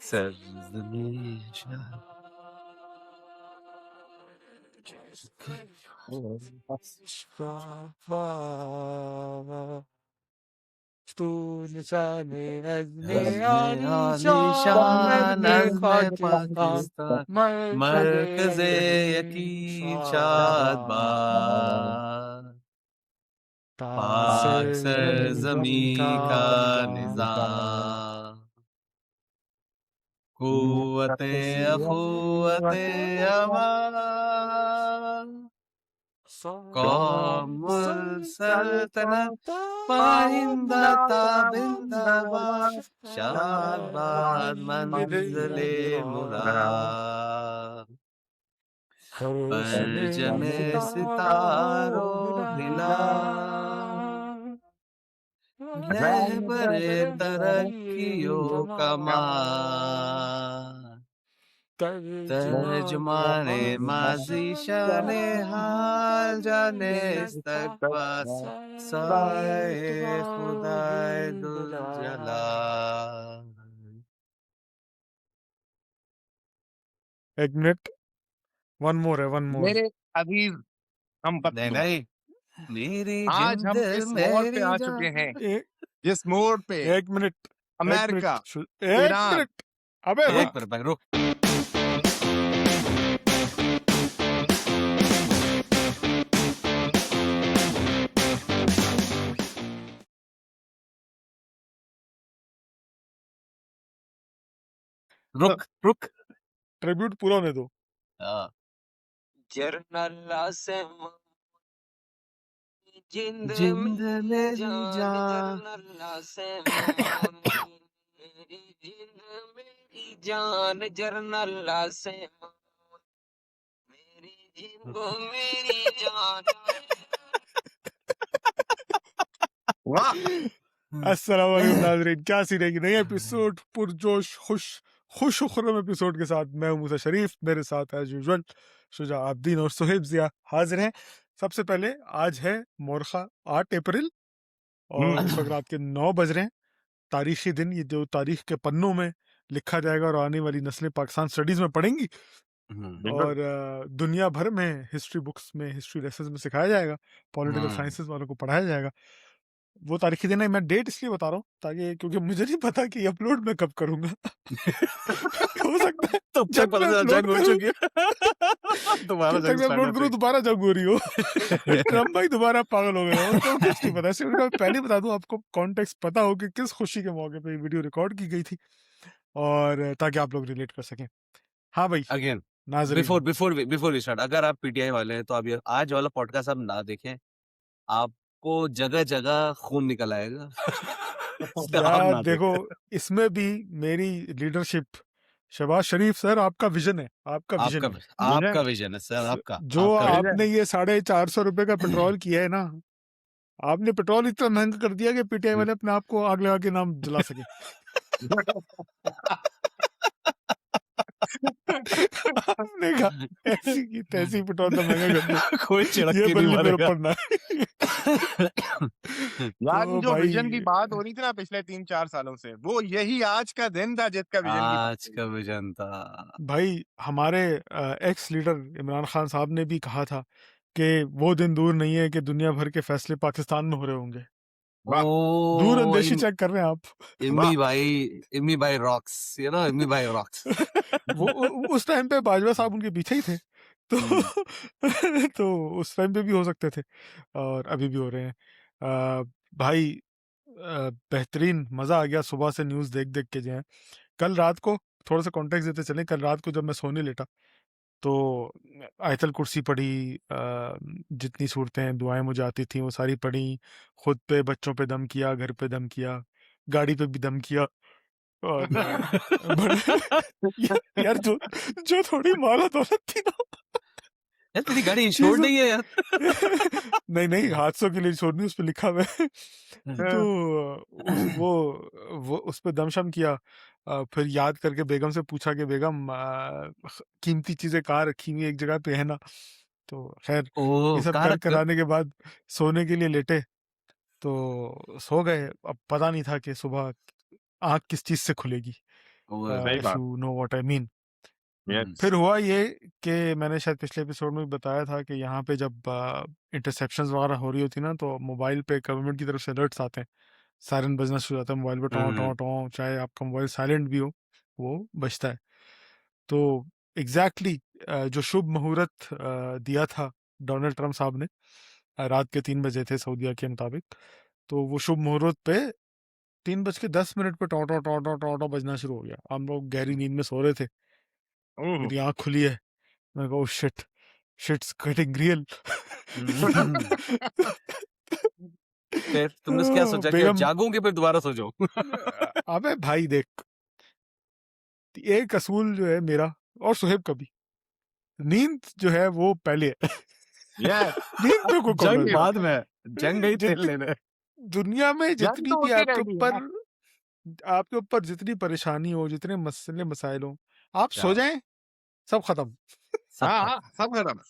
सरज़मीं शान अज़्म आलीशान अज़्म पाकिस्तान मरकज़े यकीन शादबाद पाक सरज़मीं का निज़ाम क़ुव्वते अख़ुव्वते अमान कौमुल सल्तनत पाइंदा ताबिंदाबाद शादाबाद मंज़िले मुराद परचमे सितारों हिलाल रहबरे तरक्कियों का मान तर्जुमाने माज़ी शाने हाल जाने इस्तक़बाल साए खुदाए दुल जलाल। एक मिनट, वन मोर है, वन मोर। मेरे अजीज हम नहीं पत्नी, नहीं मेरी आज हम जिंद इस मोड़ पे मेरी आ जान चुके हैं ए- जिस मोड़ पे एक मिनट, एक अमेरिका, मिनट, एक ईरान, मिनट, अबे एक रुक। मिनट भाई रुक रुक रुक ट्रिब्यूट पूरा होने दो। हाँ, जरनल्ला से जिंद जिंद मेरी मेरी जान जान जरनल्ला से मेरी जिंद मेरी जान जरनल्ला से मेरी जिंद मेरी जान। वाह अस्सलाम वालेकुम नाज़रीन, क्या सीन है कि नए एपिसोड पुरजोश खुश एपिसोड के साथ मैं हूं मूसा शरीफ, मेरे साथ एज यूजुअल शुजा आब्दीन और सुहेब जिया हाजिर हैं। सबसे पहले आज है मोरखा 8 अप्रैल और इस वक्त रात के 9 बज रहे हैं। तारीखी दिन, ये जो तारीख के पन्नों में लिखा जाएगा और आने वाली नस्लें पाकिस्तान स्टडीज में पढ़ेंगी और दुनिया भर में हिस्ट्री बुक्स में, हिस्ट्री लेसन्स में सिखाया जाएगा, पॉलिटिकल साइंसेस वालों को पढ़ाया जाएगा। वो तारीखी दिन है। मैं डेट इसलिए बता रहा हूँ ताकि, क्योंकि मुझे नहीं पता कि अपलोड मैं कब करूंगा। हो सकता है तब तक जब पता मैं चला अपलोड जंग हो करूं, चुकी है दोबारा जब तक जंग मैं स्टार्ट अपलोड हो करूं चुकी दोबारा जंग हो रही हो। ट्रम्प भाई दोबारा पागल हो गए हो, उनको कुछ नहीं पता। सिर्फ मैं पहले बता दूं आपको, कॉन्टेक्स्ट पता हो कि किस खुशी के मौके पे ये वीडियो रिकॉर्ड की गई थी और ताकि आप लोग रिलेट कर सकें। हाँ भाई अगेन नाजरीन, बिफोर वी स्टार्ट, अगर आप पीटीआई वाले हैं तो आप ये आज वाला पॉडकास्ट आप ना देखें, आपको जगह जगह खून निकल आएगा इसलिए आप यार ना देखो, देखें। इसमें भी मेरी लीडरशिप, शहबाज शरीफ सर आपका विजन है, आपका विजन है। आपका विजन है सर, आपका जो आपका विजन। आपने ये 450 रुपए का पेट्रोल किया है ना, आपने पेट्रोल इतना महंगा कर दिया कि पीटीआई वाले अपने आप को आग लगा के नाम जला सके। आपने कहा ऐसी की तैसी पेट्रोल तो महंगा कर दो, कोई चिड़क ये के नहीं बल्ली मेरे मारेगा। ऊपर ना। यार तो जो भाई विजन की बात हो रही थी ना पिछले 3-4 सालों से, वो यही आज का दिन था जिसका विजन की बात आज का विजन था भाई हमारे एक्स लीडर इमरान खान साहब ने भी कहा था कि वो दिन दूर नहीं है कि दुनिया भर के फैसले पाकिस्तान में हो रहे होंगे। वाह दूर ओ अंदेशी चेक कर रहे हैं आप। इम्मी भाई रॉक्स, यू नो इम्मी भाई रॉक्स। उस टाइम पे बाजवा साहब उनके पीछे ही थे, तो तो उस टाइम पे भी हो सकते थे और अभी भी हो रहे हैं। भाई बेहतरीन, मजा आ गया सुबह से न्यूज़ देख देख के जो है। कल रात को थोड़ा सा कॉन्टेक्स्ट देते चलें, कल रात को जब मैं सोने लेटा तो आयतल कुर्सी पढ़ी, जितनी सूरतें दुआएं मुझे आती थी वो सारी पढ़ी, खुद पे बच्चों पे दम किया, घर पे दम किया, गाड़ी पे भी दम किया और यार जो जो थोड़ी माला दौलत थी ना, यार तेरी गाड़ी इंश्योर्ड नहीं है यार। नहीं नहीं हादसों के लिए छोड़नी, उस पर लिखा हुआ है। तो वो उस पर दमशम किया। फिर याद करके बेगम से पूछा कि बेगम कीमती चीजें कहाँ रखी हुई, एक जगह पे है ना। तो खैर ये सब कहाँ कर रख कर आने के बाद सोने के लिए लेटे तो सो गए। अब पता नहीं था कि सुबह आँख किस चीज़ से खुलेगी, वो सही इफ बात। You know what I mean. Yes. फिर हुआ ये कि मैंने शायद पिछले एपिसोड में बताया था कि यहाँ पे जब इंटरसेप्शंस वगैरह हो रही होती ना, तो मोबाइल पे गवर्नमेंट की तरफ से अलर्ट्स आते हैं, सायरन बजना शुरू हो जाता है मोबाइल पे, टॉं टॉं टॉं, चाहे आपका मोबाइल साइलेंट भी हो वो बजता है। तो एग्जैक्टली जो शुभ मुहूर्त दिया था डोनाल्ड ट्रम्प साहब ने, रात के 3 बजे थे सऊदीया के मुताबिक, तो वो शुभ मुहूर्त पे 3:10 पे टॉं टॉं टॉं टॉं टॉं टॉं बजना शुरू हो गया। हम लोग गहरी नींद में सो रहे थे, ओह! मेरी आँख खुली है, मैं कहा, "oh shit, sheets getting real." फिर तुमने क्या सोचा कि बेगम, जागूं कि फिर दोबारा सो जाऊं? अबे भाई देख, एक असूल जो है मेरा और सुहेब का भी, नींद जो है वो पहले है। यस। नींद पे कोई जंग कॉम्प्रोमाइज बाद में है, जंग गई तेल जितनी लेने। दुनिया में जंग जितनी तो भी होती आपके रहेगी यार। ऊपर जितनी परेशानी हो, जितने मसले मसाइल हो, आप क्या सो जाएं, सब खत्म। सब हाँ, खत्म। हाँ, सब खत्म।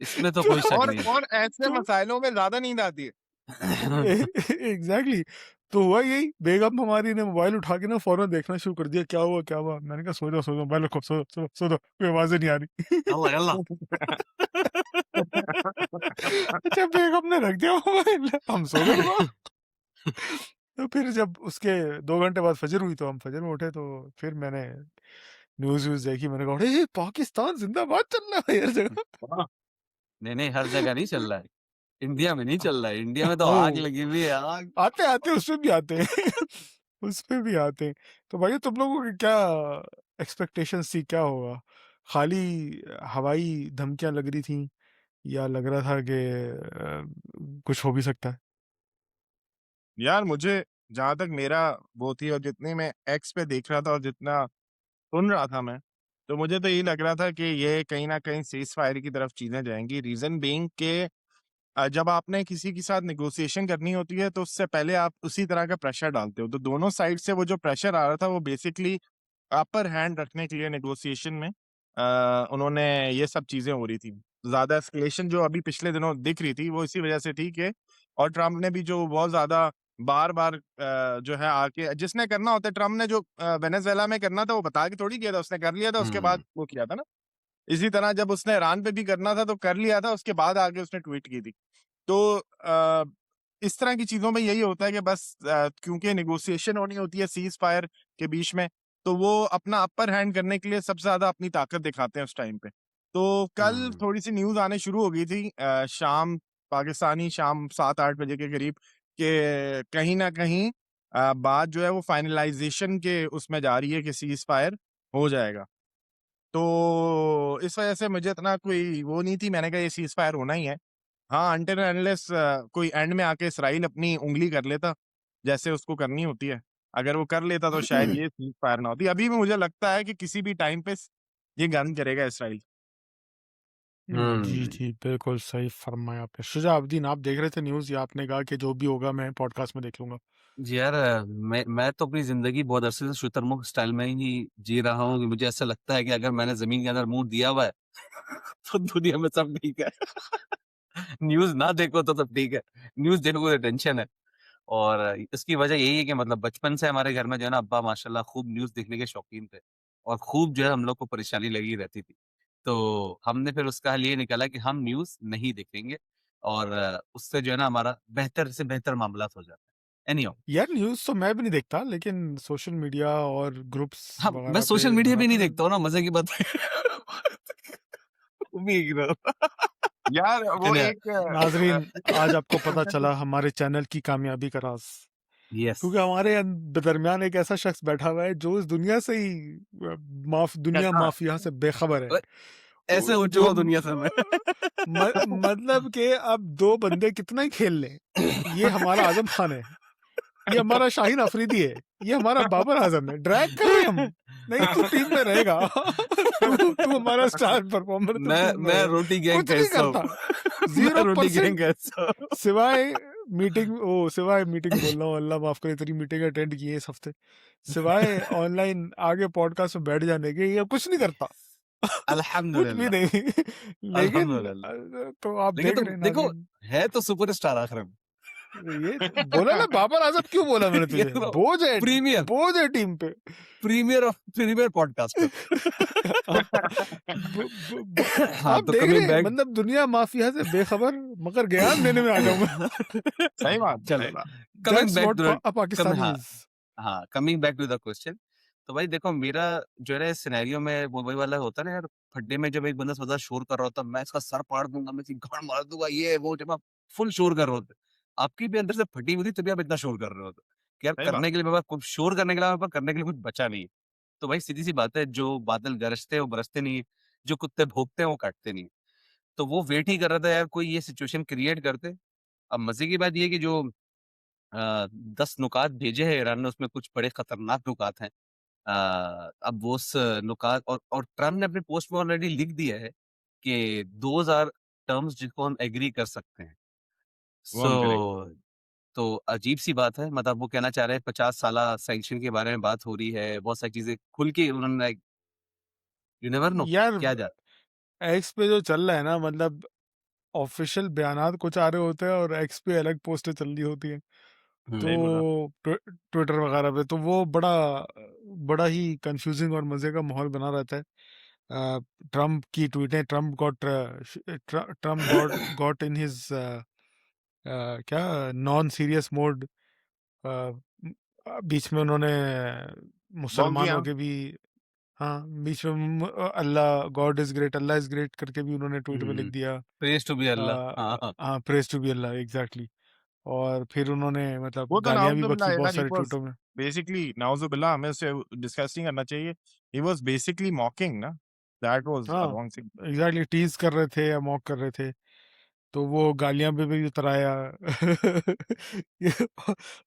इसमें तो कोई शक नहीं है। और ऐसे तो मसाइलों में ज़्यादा नींद आती है। एग्जैक्टली, तो हुआ यही, बेगम हमारी ने मोबाइल उठा के ना फौरन देखना शुरू कर दिया, क्या हुआ क्या हुआ। मैंने कहा सो जाओ मोबाइल रखो, सो दो, कोई आवाजें नहीं आ रही। अल्लाह अल्लाह। अच्छा, बेगम ने रख दिया मोबाइल, हम सो गए बाबा। तो फिर जब उसके 2 घंटे बाद फजर हुई, तो हम फजर में उठे, तो फिर मैंने न्यूज व्यूज देखी, मैंने कहा अरे पाकिस्तान जिंदाबाद चल रहा है हर जगह। नहीं नहीं, हर जगह नहीं चल रहा है, इंडिया में नहीं चल रहा है। इंडिया में तो ओ, आग लगी हुई है, आग। आते आते उसमें भी आते हैं। उसमें भी आते हैं। तो भाई तुम लोगों की क्या एक्सपेक्टेशंस थी, क्या होगा? खाली हवाई धमकियां लग रही थी, या लग रहा था कि कुछ हो भी सकता है? यार मुझे जहाँ तक मेरा वो थी, और जितनी मैं एक्स पे देख रहा था और जितना सुन रहा था मैं, तो मुझे तो यही लग रहा था कि ये कहीं न कहीं सीज़ फायर की तरफ चीज़ें जाएँगी। रीज़न बीइंग के जब आपने किसी के साथ नेगोशिएशन करनी होती है, तो उससे पहले आप उसी तरह का प्रेशर डालते हो। तो दोनों साइड से वो जो प्रेशर आ रहा था, वो बेसिकली अपर हैंड रखने के लिए नेगोशिएशन में उन्होंने ये सब चीज़ें हो रही थी। ज़्यादा एस्केलेशन जो अभी पिछले दिनों दिख रही थी, वो इसी वजह से थी कि और ट्रम्प ने भी जो बहुत ज़्यादा बार-बार जो है आके जिसने करना होता है, ट्रम्प ने जो वेनेज़ुएला में करना था, वो बता के थोड़ी किया था, उसने कर लिया था, उसके बाद वो किया था ना। इसी तरह जब उसने ईरान पे भी करना था, तो कर लिया था, उसके बाद आके उसने ट्वीट की थी। तो इस तरह की चीज़ों में यही होता है कि बस क्योंकि नेगोशिएशन होनी होती है सीज़ फायर के बीच में, तो वो अपना अपर हैंड करने के लिए सबसे ज़्यादा अपनी ताकत दिखाते हैं उस टाइम पे। तो कल थोड़ी-सी न्यूज़ आने शुरू हो गई थी शाम पाकिस्तानी शाम 7-8 बजे के करीब कि कहीं न कहीं बात जो है वो फाइनलाइज़ेशन के उसमें जा रही है कि सीज़ फायर हो जाएगा। तो इस वजह से मुझे इतना कोई वो नहीं थी, मैंने कहा ये सीज़ फायर होना ही है। हाँ, अनटिल एंड अनलेस कोई एंड में आके इसराइल अपनी उँगली कर लेता, जैसे उसको करनी होती है। अगर वो कर लेता तो शायद ये सीज़ फायर ना होती। अभी भी मुझे लगता है कि किसी भी टाइम पे ये गन करेगा इसराइल। जी जी, बिल्कुल सही फरमाया आपने। शुजाउद्दीन, आप देख रहे थे न्यूज़, या आपने कहा कि जो भी होगा मैं पॉडकास्ट में देख लूंगा? जी यार, मैं तो अपनी जिंदगी बहुत अरसे से शुतुरमुर्ग स्टाइल में ही जी रहा हूँ। मुझे ऐसा लगता है कि अगर मैंने जमीन के अंदर मुंह दिया हुआ है तो दुनिया में सब ठीक है। न्यूज़ ना देखो तो सब ठीक है, न्यूज़ देखो तो टेंशन है। और इसकी वजह यही है कि मतलब बचपन से हमारे घर में जो है ना, अब्बा माशाल्लाह खूब न्यूज़ देखने के शौकीन थे, और खूब जो है हम लोग को परेशानी लगी रहती थी। तो हमने फिर उसका हल ये निकाला कि हम न्यूज़ नहीं देखेंगे, और उससे जो है ना हमारा बेहतर से बेहतर मामलात हो जाते हैं। एनीहाउ, यार न्यूज़ तो मैं भी नहीं देखता, लेकिन सोशल मीडिया और ग्रुप्स हाँ, मैं वगैरह सोशल पे मीडिया भी नहीं लगातार। देखता हूँ ना, मज़े की बात है। वो भी इग्नोर। यार वो एनीहाउ, एक नाजरीन, आज आपको पता चला हमारे चैनल की कामयाबी का राज, यस। क्योंकि हमारे दरमियान एक ऐसा शख्स बैठा हुआ है जो इस दुनिया से ही दुनिया हाँ, माफिया से बेखबर है। ऐसे हो चुका जो हूँ दुनिया से मैं। मतलब कि अब दो बंदे कितना ही खेल लें, ये हमारा आजम खान है, ये हमारा शाहीन अफरीदी है, ये हमारा बाबर आजम है। ड्रैग कर रहे हैं हम, नहीं तू टीम में रहेगा। तू तू हमारा स्टार परफॉर्मर, तू टीम में मैं रहेगा। रोटी गैंग कुछ का नहीं हिस्सा हूँ। करता, मैं रोटी गैंग 0%। का हिस्सा हूँ। सिवाय सिवाय मीटिंग बोल रहा हूँ, अल्लाह माफ करे, तेरी मीटिंग अटेंड की है इस हफ्ते, सिवाय ऑनलाइन आगे पॉडकास्ट में बैठ जाने के, ये कुछ नहीं करता। कुछ भी अल्हम्दुलिल्लाह, नहीं। लेकिन अल्हम्दुलिल्लाह। तो आप लेकिन देख तो रहे हैं देखो, नाज़रीन। है तो सुपरस्टार आखिर में। ये बोला ना, बाबर आजम क्यों बोला मैंने ये तुझे? तो बोझ प्रीमियर है टीम पे। Premier podcaster. हाँ, आप तो देख कमिंग रहे हैं, बैक मतलब दुनिया माफिया से बेखबर, मगर ज्ञान देने में आ जाऊंगा। सही बात, चलो सही बात। Coming That's back what to a Pakistani हाँ is. हाँ coming back to the question. तो भाई देखो मेरा जो है सिनेरियो में वो वही वाला होता है ना यार, खड्डे में जब एक बंदा ज्यादा शोर कर रहा होता है, मैं इसका सर फाड़ दूंगा, मैं इसकी गांड मार दूंगा, ये वो, जब आप फुल शोर कर रहे होते आपकी भी अंदर से फटी हुई थी तभी आप इतना शोर कर रहे होते कि यार सही बात। करने के लिए मेरे पास कुछ शोर करने के लिए मेरे पास करने के लिए कुछ बचा नहीं। तो भाई सीधी सी बात है, जो बादल गरजते हैं वो बरसते नहीं, जो कुत्ते भौंकते हैं वो काटते नहीं। तो वो वेट ही कर रहा था यार कोई ये सिचुएशन क्रिएट करते। अब मजे की बात ये है कि जो 10 नुकात भेजे हैं ईरान ने, उसमें कुछ बड़े खतरनाक नुकात हैं। अब वो उस नुकात और ट्रम्प ने अपने पोस्ट में ऑलरेडी लिख दिया है कि दोज आर टर्म्स जिनको हम एग्री कर सकते हैं। वो हम करेंगे। सो तो अजीब सी बात है, मतलब वो कहना चाह रहे हैं 50 साला सैंक्शन के बारे में बात हो रही है, बहुत सारी चीजें खुल के उन्होंने, यू नेवर नो यार क्या जा एक्स पे जो चल रहा है ना, मतलब ऑफिशियल बयानात कुछ आ रहे होते हैं और एक्स पे अलग पोस्टें चल रही होती हैं, तो सही बोला। ट्विटर वगैरह पे, तो वो बड़ा बड़ा ही कंफ्यूजिंग और मजे का माहौल बना रहता है। ट्रम्प की ट्वीटें, ट्रम्प गॉट इन हिज क्या नॉन सीरियस मोड। बीच में उन्होंने बॉक गया। मुसलमानों के भी, हाँ बीच में Allah God is great, Allah is great करके भी उन्होंने ट्वीट में लिख दिया। Praise to be Allah. हाँ हाँ हाँ, praise to be Allah, exactly. और फिर उन्होंने मतलब वो तो गालियां भी नाउजुबिल्लाह बकी बहुत यार, ही सारे वाज ट्वीटों में। बेसिकली, नाउजुबिल्लाह, हमें उससे डिस्कस नहीं करना चाहिए। ही वाज बेसिकली मॉकिंग ना, दैट वाज अ हाँ रॉन्ग थिंग। एग्जैक्टली, टीज कर रहे थे या मॉक कर रहे थे, तो वो गालियां पे भी उतराया। ये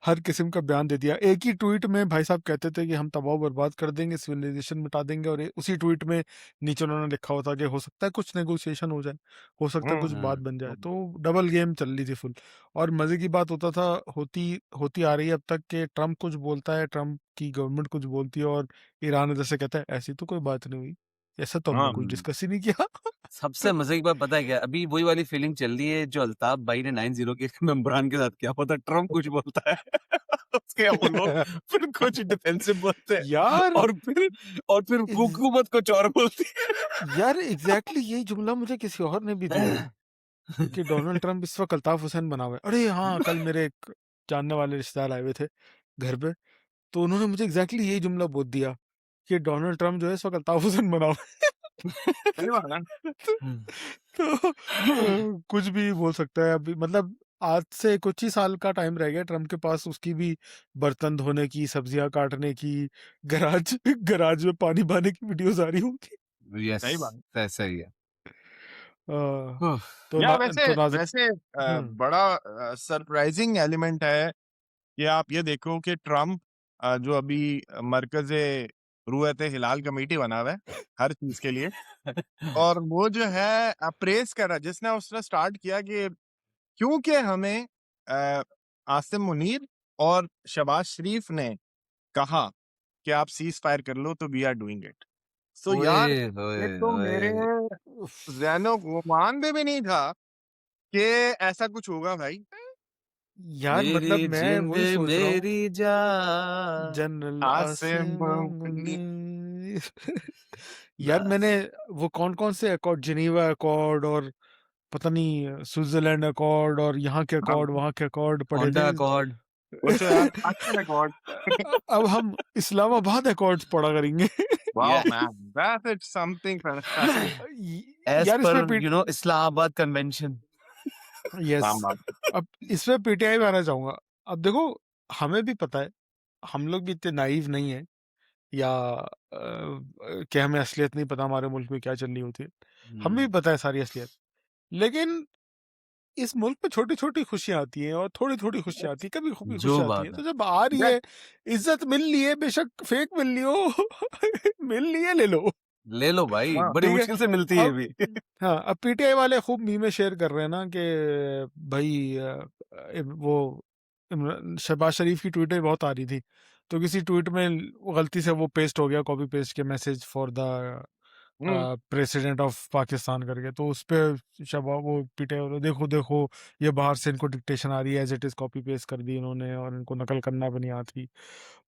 हर किस्म का बयान दे दिया एक ही ट्वीट में। भाई साहब कहते थे कि हम तबाह बर्बाद कर देंगे, सिविलाइजेशन मिटा देंगे, और उसी ट्वीट में नीचे उन्होंने लिखा होता कि हो सकता है कुछ नेगोशिएशन हो जाए, हो सकता है कुछ बात बन जाए। तो डबल गेम चल रही थी फुल। और मजे की बात होता था, होती होती आ रही है अब तक, कि ट्रम्प कुछ बोलता है, ट्रम्प की गवर्नमेंट कुछ बोलती है, और ईरान इधर से कहता है ऐसी तो कोई बात नहीं हुई, ऐसा तो हमने कुछ डिस्कस ही नहीं किया। सबसे मजे की बात पता है क्या, अभी वही वाली फीलिंग चल रही है जो अल्ताफ भाई ने 9-0 के में इमरान के साथ किया, पता ट्रम्प कुछ बोलता है उसके वो लोग फिर कुछ डिफेंसिव बोलते हैं, यार और फिर हुकूमत कुछ और बोलती है। यार एग्जैक्टली यही जुमला मुझे किसी और ने भी दिया कि डोनाल्ड ट्रम्प इस वक्त अल्ताफ हुसैन बना हुआ है। अरे हाँ, कल मेरे एक जानने वाले रिश्तेदार आए हुए थे घर पे, तो उन्होंने मुझे एग्जैक्टली यही जुमला बोल दिया कि डोनाल्ड ट्रम्प जो है इस वक्त अल्ताफ हुसैन बना हुआ सही बात है। है। तो कुछ भी बोल सकता है अभी, मतलब आज से कुछ ही साल का टाइम रह गया ट्रम्प के पास, उसकी भी बर्तन धोने की, सब्जियां काटने की, गराज गराज में पानी बहाने की वीडियोस आ रही होंगी। यस, सही बात। ऐसा ही है। आ, उफ, यार वैसे तो नाजिक। वैसे हम्म बड़ा सरप्राइजिंग एलिमेंट है कि आप ये देखो कि ट्रम्प जो अभी मरकज़े रुयत हिलाल कमेटी बना हुआ है हर चीज के लिए, और वो जो है प्रेस कर रहा है, जिसने उसने स्टार्ट किया कि क्योंकि हमें आसिम मुनीर और शहबाज शरीफ ने कहा कि आप सीज फायर कर लो, तो वी आर डूइंग इट। सो ओए यार ओए ये तो मेरे ओए, ज़हनों गुमान में भी नहीं था कि ऐसा कुछ होगा भाई। यार मेरी मतलब मैं जिंद वही सोच रहा हूँ, मेरी जान। जनरल आसिम आसिम मुनीर। मुनीर। यार बस मैंने वो कौन कौन से अकॉर्ड, जिनीवा अकॉर्ड और पता नहीं स्विट्जरलैंड अकॉर्ड और यहाँ के हाँ, अकॉर्ड वहाँ के अकॉर्ड पढ़े होंडा थे। अकॉर्ड। पूछो यार, अच्छा रिकॉर्ड। अब हम इस्लामाबाद अकॉर्ड्स पढ़ा करेंगे। Wow Yeah. Man, that is something fantastic. As यार per इसमें पीट, Islamabad Convention. यस, नाम बात। अब इसमें पीटीआई में आना चाहूंगा। अब देखो, हमें भी पता है, हम लोग भी इतने नाइव नहीं है, या कि हमें असलियत नहीं पता हमारे मुल्क में क्या चल रही होती है। हमें भी पता है सारी असलियत, लेकिन इस मुल्क में छोटी छोटी खुशियां आती हैं और थोड़ी थोड़ी खुशियां आती है, कभी कभी जो खुशियां आती बात हैं, है, तो जब आ रही है, इज्जत मिल रही है, बेशक फेक मिल रही हो, मिल रही है, ले लो। ले लो भाई, हाँ, बड़ी ठीक है। मुश्किल से मिलती है अब भी। हाँ, अब पीटीआई वाले खूब मीमें शेयर कर रहे हैं ना कि भाई वो शहबाज शरीफ की ट्वीटें बहुत आ रही थी, तो किसी ट्वीट में गलती से वो पेस्ट हो गया, कॉपी पेस्ट के message for the president of Pakistan करके, तो उस पे शबाब वो पीटे, बोले देखो देखो ये बाहर से इनको डिक्टेशन आ रही है, as it is copy paste कर दी इन्होंने और इनको नकल करना भी नहीं आती।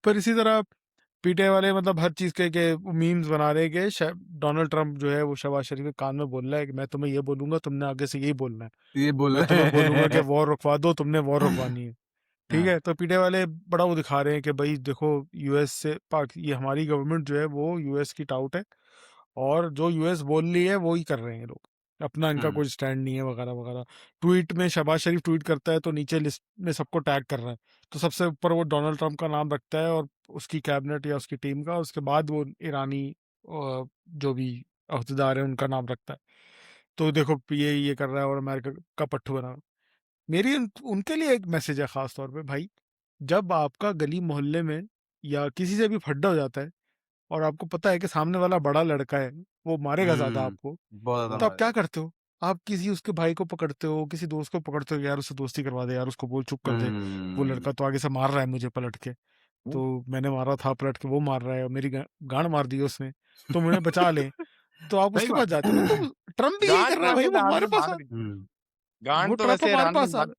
पर इसी तरह पीटे वाले मतलब हर चीज के मीम्स बना रहे हैं कि डोनाल्ड ट्रंप जो है वो शहबाज शरीफ के कान में बोल रहा है कि मैं तुम्हें ये बोलूंगा, तुमने आगे से यही बोलना है, ये बोल मैं तुम्हें बोलूंगा कि रहे वॉर रुकवा दो, तुमने वॉर रुकवानी है। ठीक हाँ। है, तो पीटे वाले बड़ा वो दिखा रहे हैं कि भाई देखो यूएस से पाक, ये हमारी गवर्नमेंट जो है वो यूएस की टाउट है और जो यूएस बोल रही है वो ही कर रहे हैं लोग, अपना इनका कोई स्टैंड नहीं है वगैरह वगैरह। ट्वीट में शहबाज शरीफ ट्वीट करता है तो नीचे लिस्ट में सबको टैग कर रहा है, तो सबसे ऊपर वो डोनाल्ड ट्रंप का नाम रखता है और उसकी कैबिनेट या उसकी टीम का, उसके बाद वो ईरानी जो भी अहदेदार है उनका नाम रखता है। तो देखो ये कर रहा है और अमेरिका का पट्टू बना रहा है। मेरी उनके लिए एक मैसेज है खास तौर पे, भाई जब आपका गली मोहल्ले में या किसी से भी फड्डा हो जाता है और आपको पता है कि सामने वाला बड़ा लड़का है, वो मारेगा ज्यादा आपको, बहुत तो ज्यादा आप क्या करते हो? आप किसी उसके भाई को पकड़ते हो, किसी दोस्त को पकड़ते हो, यार उससे दोस्ती करवा दे, यार उसको बोल चुप कर दे, वो लड़का तो आगे से मार रहा है मुझे पलट के, तो मैंने मारा था पलट के, वो मार रहा है और मेरी गांड मार दी उसने, तो मुझे बचा ले, तो आप सही उसके बात पास जाते हो ना। तो ट्रम्प भी यही कर गांड रहा है तो भाई, वैसे वो ईरान हमारे ने पास मार दी वो गांड तो ट्रम्प वैसे हमारे ईरान ने पास आ मार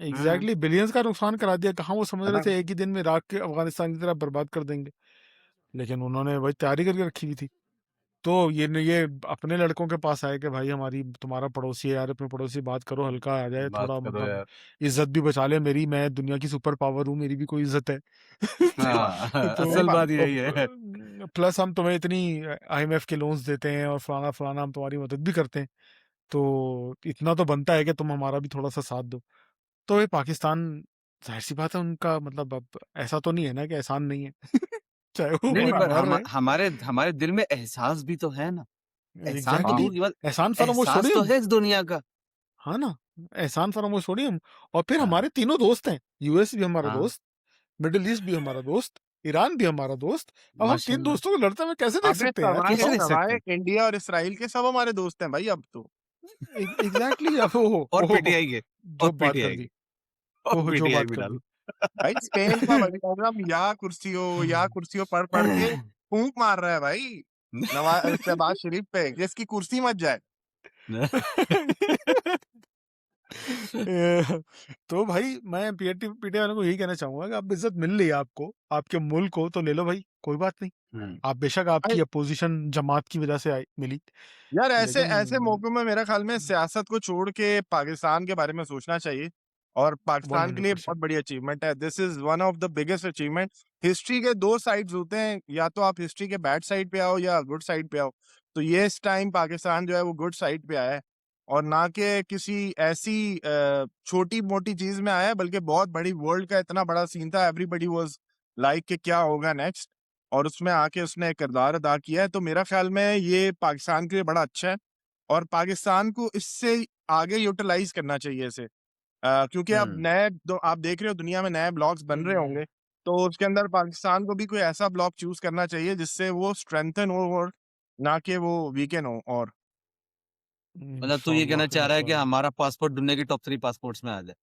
एग्जैक्टली बिलियंस का नुकसान करा दिया। कहाँ वो समझ है रहे ना थे एक ही दिन में इराक के अफगानिस्तान की तरह बर्बाद कर देंगे, लेकिन उन्होंने भाई तैयारी करके रखी हुई थी। तो ये अपने लड़कों के पास आए कि भाई हमारी तुम्हारा पड़ोसी है यार, अपने पड़ोसी से बात करो, हल्का आ जाए बात थोड़ा, करो मतलब यार। इज्जत भी बचा ले मेरी, मैं दुनिया की सुपर पावर हूँ, मेरी भी कोई इज्जत है। सही बात हाँ सही असल बात बात यही है। प्लस हम तुम्हें इतनी आईएमएफ के लोन्स देते हैं और फलाना फलाना, हम तुम्हारी मदद भी करते हैं, तो इतना तो बनता है कि तुम हमारा भी थोड़ा सा साथ दो। तो ये पाकिस्तान, जाहिर सी बात है उनका मतलब, अब ऐसा तो नहीं है ना कि एहसान नहीं है। चाहे वो नहीं सही नहीं, बात पर मर रहे हमारे हमारे दिल में एहसास भी तो है ना। एहसान तो एग्जैक्टली दूर की बात, एहसान फरामोश एहसास छोड़िए तो हम, है इस दुनिया का। हाँ ना, एहसान फरामोश छोड़िए हम। और फिर हाँ हमारे तीनों दोस्त हैं, यूएस भी हमारा हाँ दोस्त, मिडिल ईस्ट भी हमारा दोस्त, ईरान भी हमारा दोस्त। अब हम तीन माशाल्लाह। दोस्तों को लड़ते हुए कैसे देख अबे सकते हैं यार, कैसे बताओ। देख सकते सवाए हैं? इंडिया और इसराइल के सब हमारे दोस्त हैं भाई अब तो एग्जैक्टली अब और ओहो, पीटीआई के, और जो बात कर पीटीआई दी, के, और ओहो जो पीटीआई बात भी कर डालो। दी। भाई स्पेन का वजीर या कुर्सियों पढ़ के फूंक मार रहा है भाई नवाज शहबाज शरीफ पे कि इसकी कुर्सी मत जाए तो भाई मैं पीटी पीटे वालों को यही कहना चाहूंगा कि आप इज्जत मिल रही है आपको, आपके मुल्क को, तो ले लो भाई, कोई बात नहीं। आप बेशक भाई आपकी अपोजिशन जमात की वजह से मिली, यार ऐसे लेकिन ऐसे मौकों में मेरा ख्याल में सियासत को छोड़ के पाकिस्तान के बारे में सोचना चाहिए और पाकिस्तान के लिए 100%। बहुत बड़ी अचीवमेंट है this is one of the biggest achievement history के दो साइड्स होते हैं या तो आप हिस्ट्री के बैड साइड पे आओ या गुड साइड पे आओ तो ये इस टाइम पाकिस्तान जो है वो गुड साइड पे आया है और ना कि किसी ऐसी छोटी मोटी चीज में आया है बल्कि बहुत बड़ी वर्ल्ड का इतना बड़ा सीन था एवरीबडी वाज लाइक कि क्या होगा नेक्स्ट और उसमें आके उसने एक किरदार अदा किया है तो मेरा ख्याल में ये पाकिस्तान के लिए बड़ा अच्छा है और पाकिस्तान को इससे आगे यूटिलाइज करना चाहिए इसे क्योंकि अब नए आप देख रहे हो दुनिया में नए ब्लॉक्स बन रहे होंगे तो उसके अंदर पाकिस्तान को भी कोई ऐसा ब्लॉक चूज करना चाहिए जिससे वो स्ट्रेंथन हो और ना कि वो वीकेन हो और मतलब तू ये कहना चाह रहा है कि हमारा पासपोर्ट दुनिया की टॉप 3 पासपोर्ट्स में आ जाए?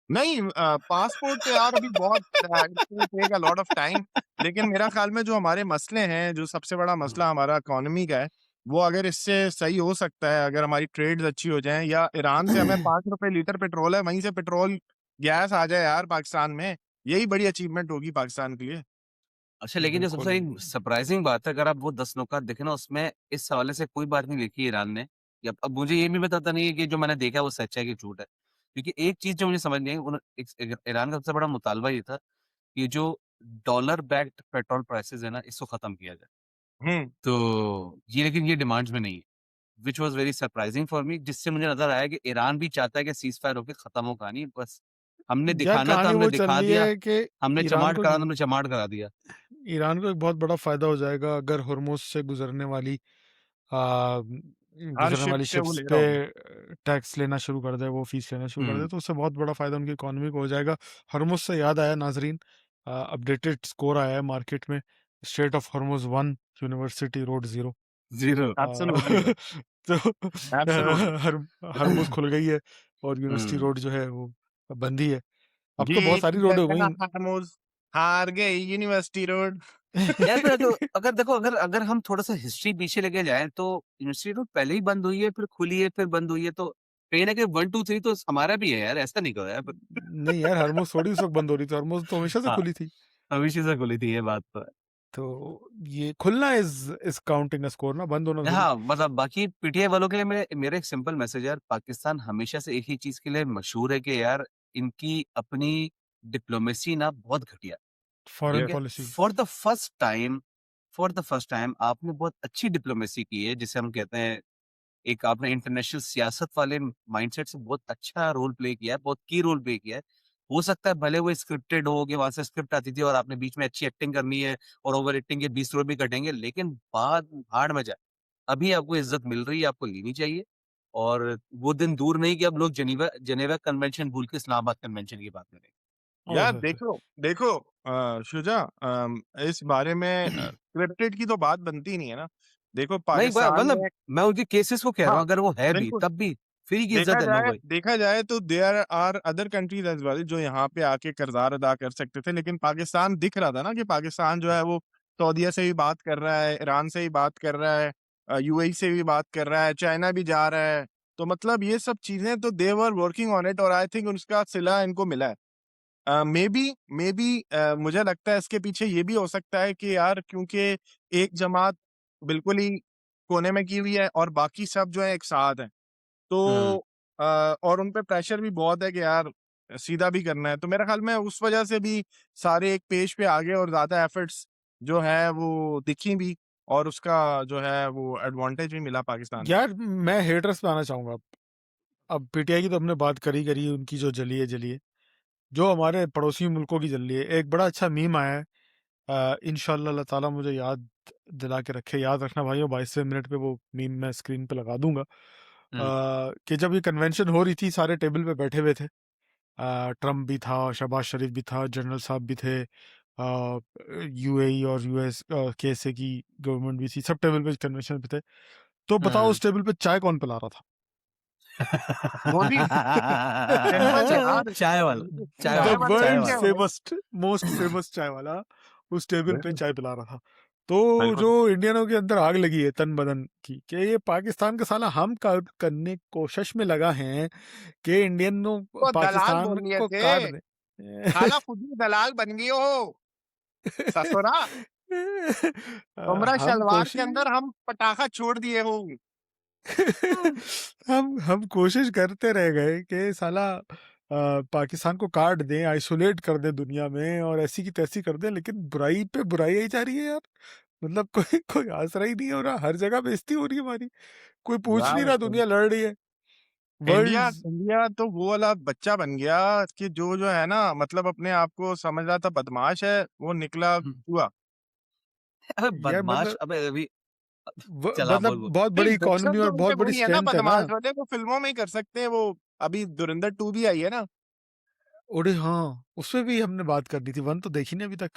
नहीं पासपोर्ट तो यार अभी बहुत take a lot of time लेकिन मेरा ख्याल में जो हमारे मसले हैं जो सबसे बड़ा मसला हमारा इकोनॉमी का है वो अगर इससे सही हो सकता है अगर हमारी ट्रेड्स अच्छी हो जाएं या ईरान से हमें 5 रुपए लीटर पेट्रोल है वहीं से पेट्रोल गैस आ जाए यार पाकिस्तान में यही बड़ी अचीवमेंट होगी पाकिस्तान के लिए अच्छा, लेकिन जो सबसे सरप्राइजिंग बात है, अगर आप वो 10 नुकात देखें ना, उसमें इस हवाले से कोई बात नहीं लिखी है ईरान ने। या अब मुझे ये भी बताता नहीं है कि जो मैंने देखा है वो सच है कि झूठ है। क्योंकि एक चीज़ जो मुझे समझ नहीं आई, ईरान का सबसे बड़ा मुतालबा ये था कि जो डॉलर बैक्ड पेट्रोल प्राइसेज़ है ना, इसको खत्म किया जाए। हम्म तो ये, लेकिन ये डिमांड्स में नहीं है, which was very surprising for me, जिससे मुझे नज़र आया कि ईरान भी चाहता है कि सीज़ फायर होके खत्म हो कहानी, बस हमने यार दिखाना था, कहानी हमने वो चल दिखा रही दिया, है कि हमने ईरान चमाट को करा, हमने चमाट करा दिया। ईरान को एक बहुत बड़ा फायदा हो जाएगा अगर हुर्मुज से हर गुजरने शिप वाली से वो शिप्स ले पे रहा होगा टैक्स लेना शुरू कर दे, वो फीस लेना शुरू कर दे, हुँ। तो उससे बहुत बड़ा फायदा उनकी इकोनॉमी को हो जाएगा। हुर्मुज से याद आया नाजरीन, अपडेटेड स्कोर आया है मार्केट में, Strait of Hormuz 1, university road 0। 0 absolutely तो एब्सोल्युटली हरमुज खुल गई है और यूनिवर्सिटी हुँ। रोड जो है वो बंद ही है। अब तो बहुत जीत सारी रोड हो गया गई। हारमोज हार गई यूनिवर्सिटी रोड यार फिर अगर देखो अगर हम थोड़ा-सा हिस्ट्री पीछे लेके जाएँ तो यूनिवर्सिटी तो पहले ही बंद हुई है, फिर खुली है, फिर बंद हुई है, तो कहीं न कहीं 1, 2, 3 तो हमारा भी है यार, ऐसा नहीं करो यार। नहीं यार, हरमुज थोड़ी उस वक़्त बंद हो रही थी, हरमुज तो हमेशा से हाँ, खुली थी। हमेशा से खुली थी, ये बात तो है। तो ये खुलना इज़ काउंटिंग अ स्कोर ना, बंद होना थोड़ी। हाँ, मतलब बाकी पीटीआई वालों के लिए मेरा एक सिंपल मैसेज है यार, पाकिस्तान हमेशा से एक ही चीज़ के लिए मशहूर है कि यार इनकी अपनी डिप्लोमेसी ना बहुत घटिया है, फॉरेन ठीक यस, है? Policy. For the first time आपने बहुत अच्छी डिप्लोमेसी की है, जिसे हम कहते हैं एक आपने इंटरनेशनल सियासत वाले माइंडसेट से बहुत अच्छा रोल प्ले किया है, बहुत की रोल प्ले किया है। हो सकता है भले वो स्क्रिप्टेड हो कि वहाँ से स्क्रिप्ट आती थी और आपने बीच में अच्छी एक्टिंग करनी है और ओवर एक्टिंग के 20 रोल भी कटेंगे, लेकिन बाद भाड़ में जाए। अभी आपको इज़्ज़त मिल रही है, आपको लेनी चाहिए और वो दिन दूर नहीं कि अब लोग जेनेवा जेनेवा कन्वेंशन भूल के इस्लामाबाद कन्वेंशन की बात करें। ओए यार होए होए! देखो देखो शुजा, इस बारे में स्क्रिप्टेड की तो बात बनती नहीं है ना। देखो नहीं पाकिस्तान मतलब में, मैं उनके केसेस को कह रहा हाँ, हूँ, अगर वो है भी, बिल्कुल। तब भी फ्री की इज़्ज़त है, नो वही। देखा जाए तो there are other countries as well जो यहाँ पे आके किरदार अदा कर सकते थे, लेकिन पाकिस्तान दिख रहा था ना कि पाकिस्तान जो है वो सऊदीया से भी बात कर रहा है, ईरान से भी बात कर रहा है, यूएई से भी बात कर रहा है, चाइना भी जा रहा है। तो मतलब ये सब चीज़ें तो दे वर वर्किंग ऑन इट और आई थिंक उसका सिला इनको मिला है। मे बी मुझे लगता है इसके पीछे ये भी हो सकता है कि यार क्योंकि एक जमात बिल्कुल ही कोने में की हुई है और बाकी सब जो है एक साथ हैं। तो हुँ। और उन पे प्रेशर भी बहुत है कि यार सीधा भी करना है। तो मेरे ख़्याल में उस वज़ह से भी सारे एक पेज पे आ गए और ज़्यादा एफर्ट्स जो है वो दिखी भी और उसका जो है वो एडवांटेज भी मिला पाकिस्तान को। यार मैं हेटर्स पे आना चाहूँगा अब। पीटीआई की तो हमने बात करी, उनकी जो जली है। जो हमारे पड़ोसी मुल्कों की जल रही है। एक बड़ा अच्छा मीम आया है, इंशाल्लाह अल्लाह ताला मुझे याद दिला के रखे, याद रखना भाइयों, 22वें मिनट पे वो मीम मैं स्क्रीन पे लगा दूँगा। हुँ। कि जब ये कन्वेंशन हो रही थी, सारे टेबल पे बैठे हुए थे। ट्रम्प भी था, शहबाज शरीफ भी था, जनरल साहब भी थे, यूएई और यूएस केएसए की गवर्नमेंट भी थी, सब टेबल पे कन्वेंशन पे थे। तो बताओ हुँ। उस टेबल पे चाय कौन पिला रहा था? मोदी, सिंपल चा यार, चाय वाला, चाय द चाय वाला, वाला चाय ही वर्ल्ड्स क्या वाला। भाई? फेमस, मोस्ट फेमस चाय वाला उस टेबल पे बिल्कुल, चाय पिला रहा था। तो जो बिल्कुल। इंडियनों के अंदर आग लगी है तन बदन की कि ये पाकिस्तान का साला हम काट करने की कोशिश में लगा है कि इंडियनों तो दलाल पाकिस्तान बोल लिए को थे, काट दे। खाला खुद ही दलाल बन गई हो, ससुरा। तुमरा हम शलवार के कोशिश अंदर हम पटाखा छोड़ दिए हो। हम कोशिश करते रह गए कि साला पाकिस्तान को काट दें, आइसोलेट कर दें दुनिया में और ऐसी की तैसी कर दें, लेकिन बुराई पे बुराई आई जा रही है यार। मतलब कोई कोई आसरा ही नहीं हो रहा, हर जगह बेइज्जती हो रही है हमारी, कोई पूछ नहीं यार रहा, दुनिया लड़ रही है। इंडिया वर्ल्ड इंडिया तो वो वाला बच्चा बन गया कि जो है ना, मतलब अपने आप को समझ रहा था बदमाश है, वो निकला हुँ। हुआ। अबे यार बदमाश, मतलब अबे अभी चला बोल, मतलब बोल। बहुत नहीं, बड़ी इकोनॉमी डिक्शन तो और उनके बहुत बड़ी वही है ना स्ट्रेंथ है ना। बदमाश वाले, वो फिल्मों में ही कर सकते हैं वो। अभी धुरंधर 2 भी आई है ना। ओडे हाँ, उसपे भी हमने बात करनी थी, वन तो देखी नहीं अभी तक,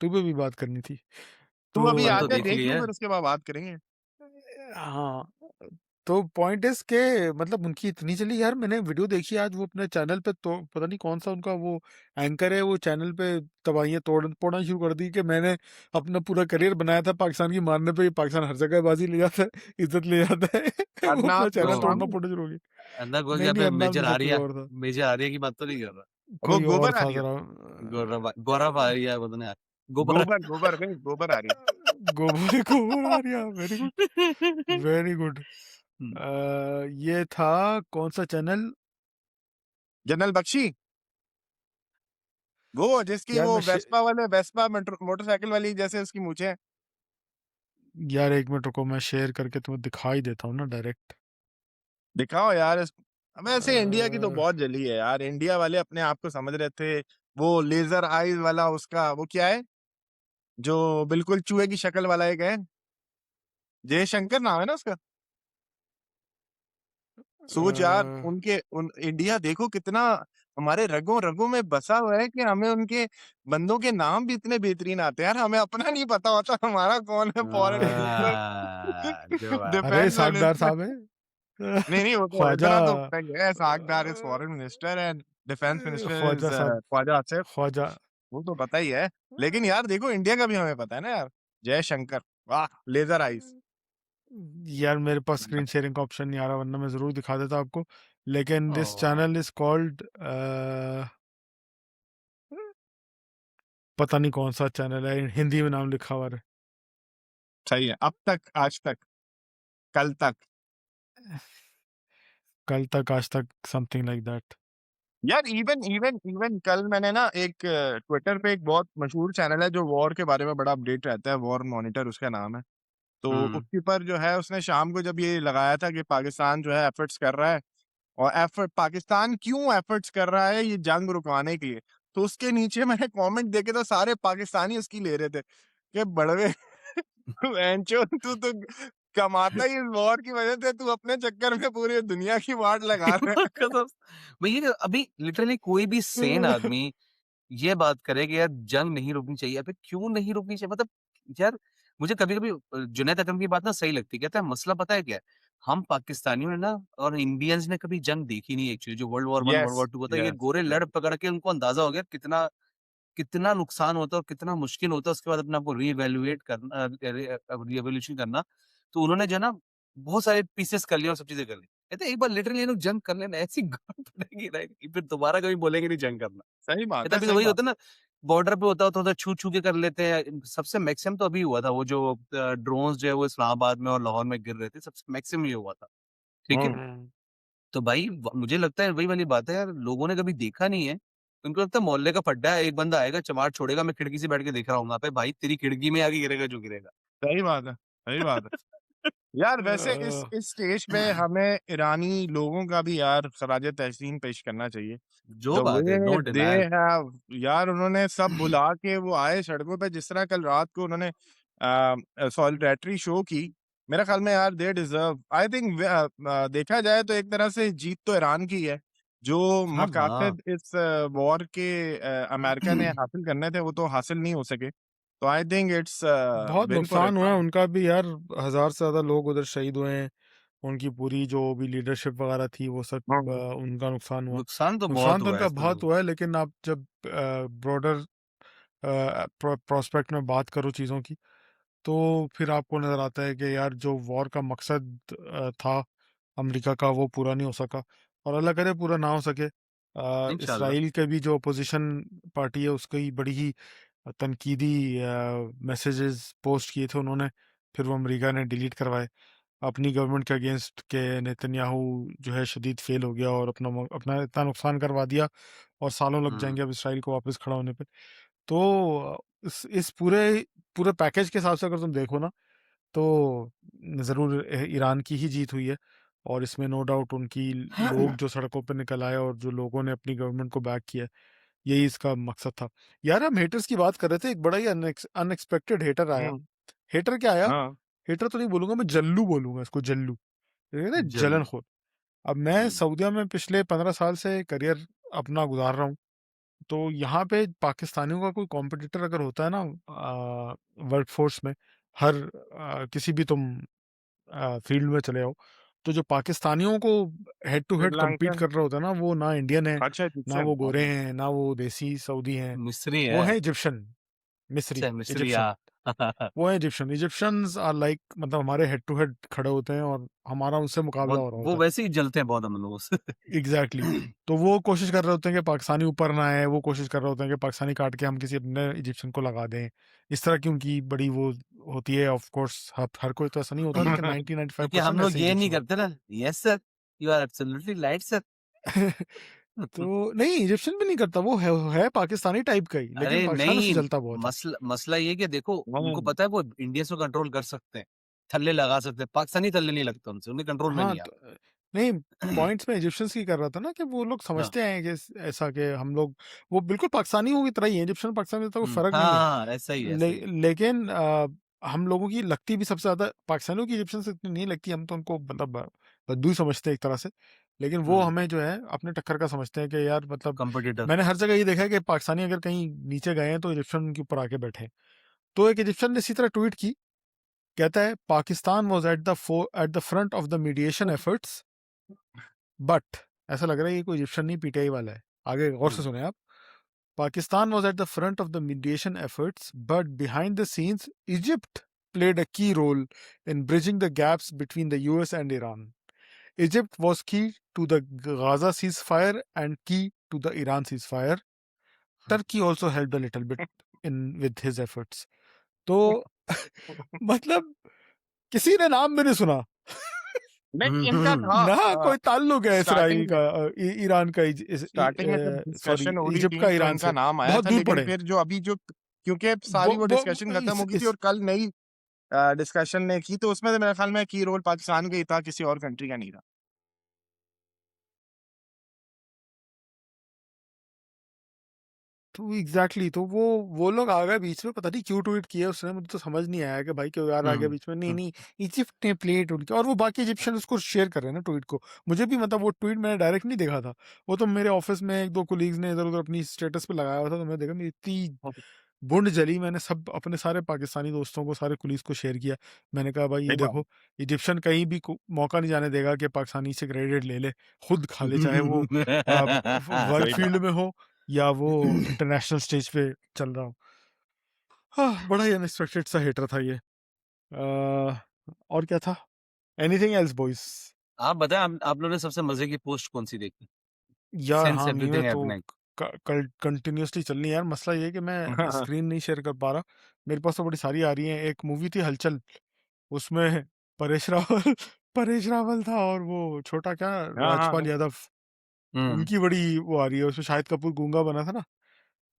टू पे भी बात करनी थी। तू तो अभी 1 आ तो जा, देख देख ली लूँ है। फिर उसके बाद बात करेंगे। हाँ, तो पॉइंट इज़ के मतलब उनकी इतनी चली यार, मैंने वीडियो देखी आज वो अपने चैनल पे, तो पता नहीं कौन सा उनका वो एंकर है, वो चैनल पे तबाहियां तोड़ना शुरू कर दी कि मैंने अपना पूरा करियर बनाया था पाकिस्तान की मारने पे, पाकिस्तान हर जगह बाजी ले जाता है, इज्जत ले जाता है। वो अपना अदनाब चैनल तो तोड़ना गोस्वामी, पड़ना शुरू हो गया। अंदर घुस नहीं गया नहीं, पे अदनाब नहीं था, कोई और था, मेजर आर्या की बात तो नहीं कर रहा। वो कोई और गोबर आ था रही है। जरा। गौरव आर्या पता नहीं, गोबर। गोबर गोबर भाई, गोबर आ रही है। गोबर गोबर आ रहा, वेरी गुड, वेरी गुड। हुँ। ये था कौन सा चैनल? जनरल बख्शी, वो जिसकी यार वो मैं वेस्पा मोटरसाइकिल वाली जैसे उसकी मूछें हैं। यार एक मिनट रुको, मैं शेयर करके तुम्हें दिखाई देता हूँ ना डायरेक्ट। दिखाओ यार वैसे इंडिया की तो बहुत जली है यार। इंडिया वाले अपने आप को समझ रहे थे वो लेजर आईज वाला, उसका वो क्या है जो बिल्कुल चूहे की शक्ल वाला एक है, जयशंकर नाम है ना उसका। सोच यार, उनके उन इंडिया देखो कितना हमारे रगों रगों में बसा हुआ है कि हमें उनके बंदों के नाम भी इतने बेहतरीन आते हैं यार। हमें अपना नहीं पता होता हमारा कौन है फॉरेन मिनिस्टर, जो बात है। अरे डिफेंस सागदार मिनिस्टर। साहब है। नहीं नहीं, वो तो ख्वाजा इतना तो पता ही है, सागदार is foreign minister and defence minister Khwaja is साहब, ख्वाजा आसिफ। ख्वाजा वो तो पता ही है, लेकिन यार देखो इंडिया का भी हमें पता है ना यार। जय शंकर, वाह, लेजर आइज। यार मेरे पास स्क्रीन शेयरिंग का ऑप्शन नहीं आ रहा, वरना मैं जरूर दिखा देता आपको। लेकिन this oh channel is called, पता नहीं कौन सा चैनल है, हिंदी में नाम लिखा हुआ है। सही है, अब तक, आज तक, कल तक। कल तक, आज तक, समथिंग लाइक दैट। यार इवन इवन इवन कल मैंने ना एक ट्विटर पे एक बहुत मशहूर चैनल है जो वॉर के बारे में बड़ा अपडेट रहता है, वॉर मॉनिटर उसका नाम है। तो हम्म उसके पर जो है उसने शाम को जब ये लगाया था कि पाकिस्तान जो है एफर्ट्स कर रहा है, और एफर्ट पाकिस्तान क्यों एफर्ट्स कर रहा है ये जंग रुकवाने के लिए, तो उसके नीचे मैंने कमेंट देखे तो सारे पाकिस्तानी उसकी ले रहे थे कि बड़वे एंचो तू तो कमाता ही इस वॉर की वजह से, तू अपने चक्कर में पूरी दुनिया की वाट लगा रहा कसम भाई ये अभी लिटरली कोई भी सेन है। आदमी ये बात करे कि यार जंग नहीं रुकनी चाहिए, अबे क्यों नहीं रुकनी चाहिए? मतलब यार मुझे कभी-कभी जुनैद अकरम की बात ना सही लगती है। कहता है मसला पता है क्या है? हम पाकिस्तानियों ने ना और इंडियंस ने कभी जंग देखी नहीं एक्चुअली, जो world war 1, world yes, war 2 हुआ था, ये यस, गोरे लड़ पकड़ के उनको अंदाजा हो गया कितना कितना नुकसान होता है और कितना मुश्किल होता है उसके बाद अपने आप को रीइवैल्यूएट करना, रीएवोल्यूशन करना। तो उन्होंने जो है ना बहुत सारे पीसेस कर लिए और सब चीज़ें कर ली। कहते हैं एक बार लिटरली ये लोग जंग कर लेना, ऐसी गांड पड़ेगी ना कि फिर दोबारा कभी बोलेंगे नहीं जंग करना। सही बात कहता है, अभी तो सही वही बात। होता है ना, बॉर्डर पे होता तो छू-छू के कर लेते हैं। सबसे मैक्सिमम तो अभी हुआ था वो जो ड्रोन्स जो है वो इस्लामाबाद में और लाहौर में गिर रहे थे, सबसे मैक्सिमम ये हुआ था। ठीक है? तो भाई मुझे लगता है वही वाली बात है यार, लोगों ने कभी देखा नहीं है। उनको लगता है मोहल्ले का फड्डा है, एक बंदा आएगा, चमार छोड़ेगा, मैं खिड़की से बैठ के देख रहा हूँगा। अबे भाई तेरी खिड़की में आके गिरेगा जो गिरेगा। सही बात है, सही बात है। यार वैसे इस स्टेज पे हमें ईरानी लोगों का भी यार खराज तहसीन पेश करना चाहिए। जो द बात है, no way they denial. Have, यार उन्होंने सब भुला के वो आए सड़कों पे, जिस तरह कल रात को उन्होंने सॉलिडेरिटी शो की। मेरे ख्याल में यार दे डिजर्व, आई थिंक देखा जाए तो एक तरह से जीत तो ईरान की है। जो हाँ, हाँ। मकासद इस वॉर के अमेरिका ने हासिल करने थे वो तो हासिल नहीं हो सके। तो आई थिंक इट्स बहुत विन फॉर नुकसान हुआ है ईरान। उनका भी यार। 1000 से ज्यादा लोग उधर शहीद हुए हैं। उनकी पूरी जो भी लीडरशिप वगैरह थी वो सब, उनका नुकसान हुआ। नुकसान तो बहुत नुकसान तो हुआ है उनका इसमें बहुत तो। हुआ है, लेकिन आप जब ब्रॉडर प्रोस्पेक्ट में बात करो चीज़ों की, तो फिर आपको नज़र आता है कि यार जो वॉर का मकसद था अमेरिका का, वो पूरा नहीं हो सका। और अल्लाह करे पूरा ना हो सके। इंशाल्लाह। इसराइल के भी जो अपोजिशन पार्टी है उसकी बड़ी ही तनकीदी मैसेजेस पोस्ट किए थे उन्होंने, फिर वो अमेरिका ने डिलीट करवाए। अपनी गवर्नमेंट के अगेंस्ट के नेतन्याहू जो है शदीद फेल हो गया और अपना इतना नुकसान करवा दिया, और सालों लग हुँ, जाएंगे अब इसराइल को वापस खड़ा होने पे। तो इस पूरे पूरे पैकेज के हिसाब से अगर तुम देखो ना, तो ज़रूर ईरान की ही जीत हुई है। और इसमें नो डाउट उनकी लोग जो सड़कों पे निकल आए और जो लोगों ने अपनी गवर्नमेंट को बैक किया, यही इसका मकसद था। यार हम हेटर्स की बात कर रहे थे, एक बड़ा ही अनएक्सपेक्टेड हेटर आया। हुँ, हेटर क्या आया? हाँ, हेटर तो नहीं बोलूंगा मैं, जल्लू बोलूंगा इसको, जल्लू। ये ना जल्लू। जलनखोर। अब मैं हुँ, सऊदीया में पिछले 15 साल से करियर अपना गुजार रहा हूँ। तो यहाँ पे पाकिस्तानियों का कोई कॉम्पिटिटर अगर होता है ना वर्क फोर्स में, हर किसी भी तुम फील्ड में चले आओ, तो जो पाकिस्तानियों को head to head compete Sri Lankan, कर रहा होता है ना, वो ना इंडियन है, अच्छा ना इजिप्शियन, वो गोरे ओके। हैं, ना वो देसी सऊदी हैं। मिस्री वो है। है इजिप्शियन, मिस्री, अच्छा मिस्री इजिप्शियन। हाँ। वो है इजिप्शियन। इजिप्शियंस आर लाइक, मतलब हमारे हेड टू हेड खड़े होते हैं और हमारा उनसे मुकाबला बहुत हो रहा वो होता है। वैसे ही जलते हैं बहुत हम लोगों से। Exactly exactly. तो वो कोशिश कर रहे होते हैं कि पाकिस्तानी ऊपर ना आए, वो कोशिश कर रहे होते हैं कि पाकिस्तानी काट के हम किसी अपने इजिप्शियन को लगा दें। इस तरह की उनकी बड़ी वो होती है। ऑफ कोर्स हर कोई तो ऐसा नहीं होता, लेकिन 90-95% क्योंकि हम लोग ऐसे ये नहीं इजिप्शियन करते ना। Yes sir, you are absolutely right sir. होते। तो नहीं, इजिप्शियन भी नहीं करता, वो है पाकिस्तानी टाइप का ही, लेकिन अरे पाकिस्तान नहीं, उससे जलता बहुत है। मसला मसला ये है कि देखो उनको हुँ, पता है वो इंडियंस को कंट्रोल कर सकते हैं, थल्ले लगा सकते हैं। पाकिस्तानी थल्ले नहीं लगते उनसे, उन्हें कंट्रोल में हाँ नहीं तो आता। नहीं, पॉइंट्स में इजिप्शियंस की कर रहा था ना, कि वो लोग हाँ, समझते हैं कि ऐसा कि हम लोग वो बिल्कुल पाकिस्तानियों की तरह ही है। इजिप्शियन पाकिस्तानी में तो कोई फर्क नहीं है। हाँ, ऐसा ही है, ऐसा ही है। लेकिन हम लोगों की लगती भी सबसे ज्यादा पाकिस्तानियों की इजिप्शियन से इतनी नहीं लगती। हम तो उनको मतलब बद्दू ही समझते हैं एक तरह से। लेकिन वो हुँ, हमें जो है अपने टक्कर का समझते हैं कि यार मतलब, कॉम्पिटिटर। मैंने हर जगह ये देखा है कि पाकिस्तानी अगर कहीं नीचे गए हैं तो इजिप्शियन उनके ऊपर आके बैठे हैं। तो एक इजिप्शियन ने इसी तरह ट्वीट की, कहता है Pakistan was at the front of the mediation efforts, but ऐसा लग रहा है कि कोई इजिप्शियन नहीं, पीटीआई वाला है। आगे गौर हुँ, से सुने आप। Pakistan was at the front of the mediation efforts, but behind the scenes, Egypt played a key role in bridging the gaps between the US and Iran. Egypt was key to the Gaza ceasefire and key to the Iran ceasefire. Turkey also helped a little bit in with his efforts. तो मतलब किसी ने नाम भी नहीं सुना नहीं इनका था ना कोई ताल्लुक है इसराइल स्टार्टिंग का ईरान का स्टार्टिंग में जब सॉरी डिस्कशन हो रही इजिप्ट थी का तो ईरान इनका से नाम आया बहुत था दूर लेकिन पड़े फिर जो अभी जो क्योंकि सारी वो डिस्कशन खत्म हो गई थी और कल नई डिस्कशन ने की तो उसमें तो मेरे ख्याल में की रोल पाकिस्तान का ही था किसी और कंट्री का नहीं था तो एग्जैक्टली तो वो लोग आ गए बीच में पता नहीं क्यों ट्वीट किया उसने मुझे तो समझ नहीं आया कि भाई क्यों यार आ गया बीच में नहीं नहीं इजिप्ट ने प्लेट उनके और वो बाकी इजिप्शियन उसको शेयर कर रहे हैं ना ट्वीट को मुझे भी मतलब वो ट्वीट मैंने डायरेक्ट नहीं देखा था वो तो मेरे ऑफिस में एक दो कोलीग्स ने इधर उधर अपनी स्टेटस पे लगाया हुआ था तो मैं देखा मेरी इतनी बुंड जली मैंने सब अपने सारे पाकिस्तानी दोस्तों को सारे कुलीस को शेयर किया मैंने कहा भाई ये सही बात देखो इजिप्शियन कहीं भी मौका नहीं जाने देगा कि पाकिस्तानी से क्रेडिट ले ले खुद खा ले चाहे वो वर्क सही फील्ड बात में हो या वो इंटरनेशनल स्टेज पे चल रहा हो हाँ बड़ा ही अनएक्सपेक्टेड सा हेटर था ये और क्या था एनीथिंग एल्स बॉयज आप बताएं आप लोगों ने सबसे मजे की पोस्ट कौन सी देखी यार सिंस हाँ मीमें एवरीथिंग तो हैपनिंग कंटिन्यूसली चल रही है यार मसला ये है कि मैं स्क्रीन नहीं शेयर कर पा रहा मेरे पास तो बड़ी सारी आ रही हैं एक मूवी थी हलचल उसमें परेश रावल परेश रावल था और वो छोटा क्या हाँ राजपाल यादव उनकी बड़ी वो आ रही है उसमें शाहिद कपूर गूंगा बना था ना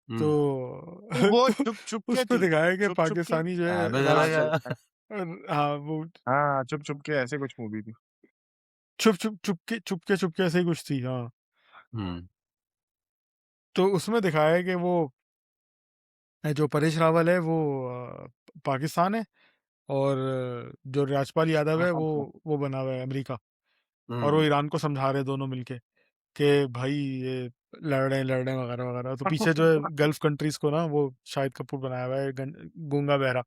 तो वो तो चुप चुप के उसमें थी दिखाया है कि चुप चुप के पाकिस्तानी जो है अबे हाँ जरा हाँ वो हाँ चुप चुप के ऐसे कुछ मूवी थी चुपके ऐसे ही कुछ थी हाँ हम्म तो उसमें दिखाया है कि वो जो परेश रावल है वो पाकिस्तान है और जो राजपाल यादव है वो बना हुआ है अमेरिका और वो ईरान को समझा रहे हैं दोनों मिलके कि भाई ये लड़ रहे हैं वगैरह वगैरह तो पीछे जो है गल्फ कंट्रीज को ना वो शाहिद कपूर बनाया हुआ है गूंगा बहरा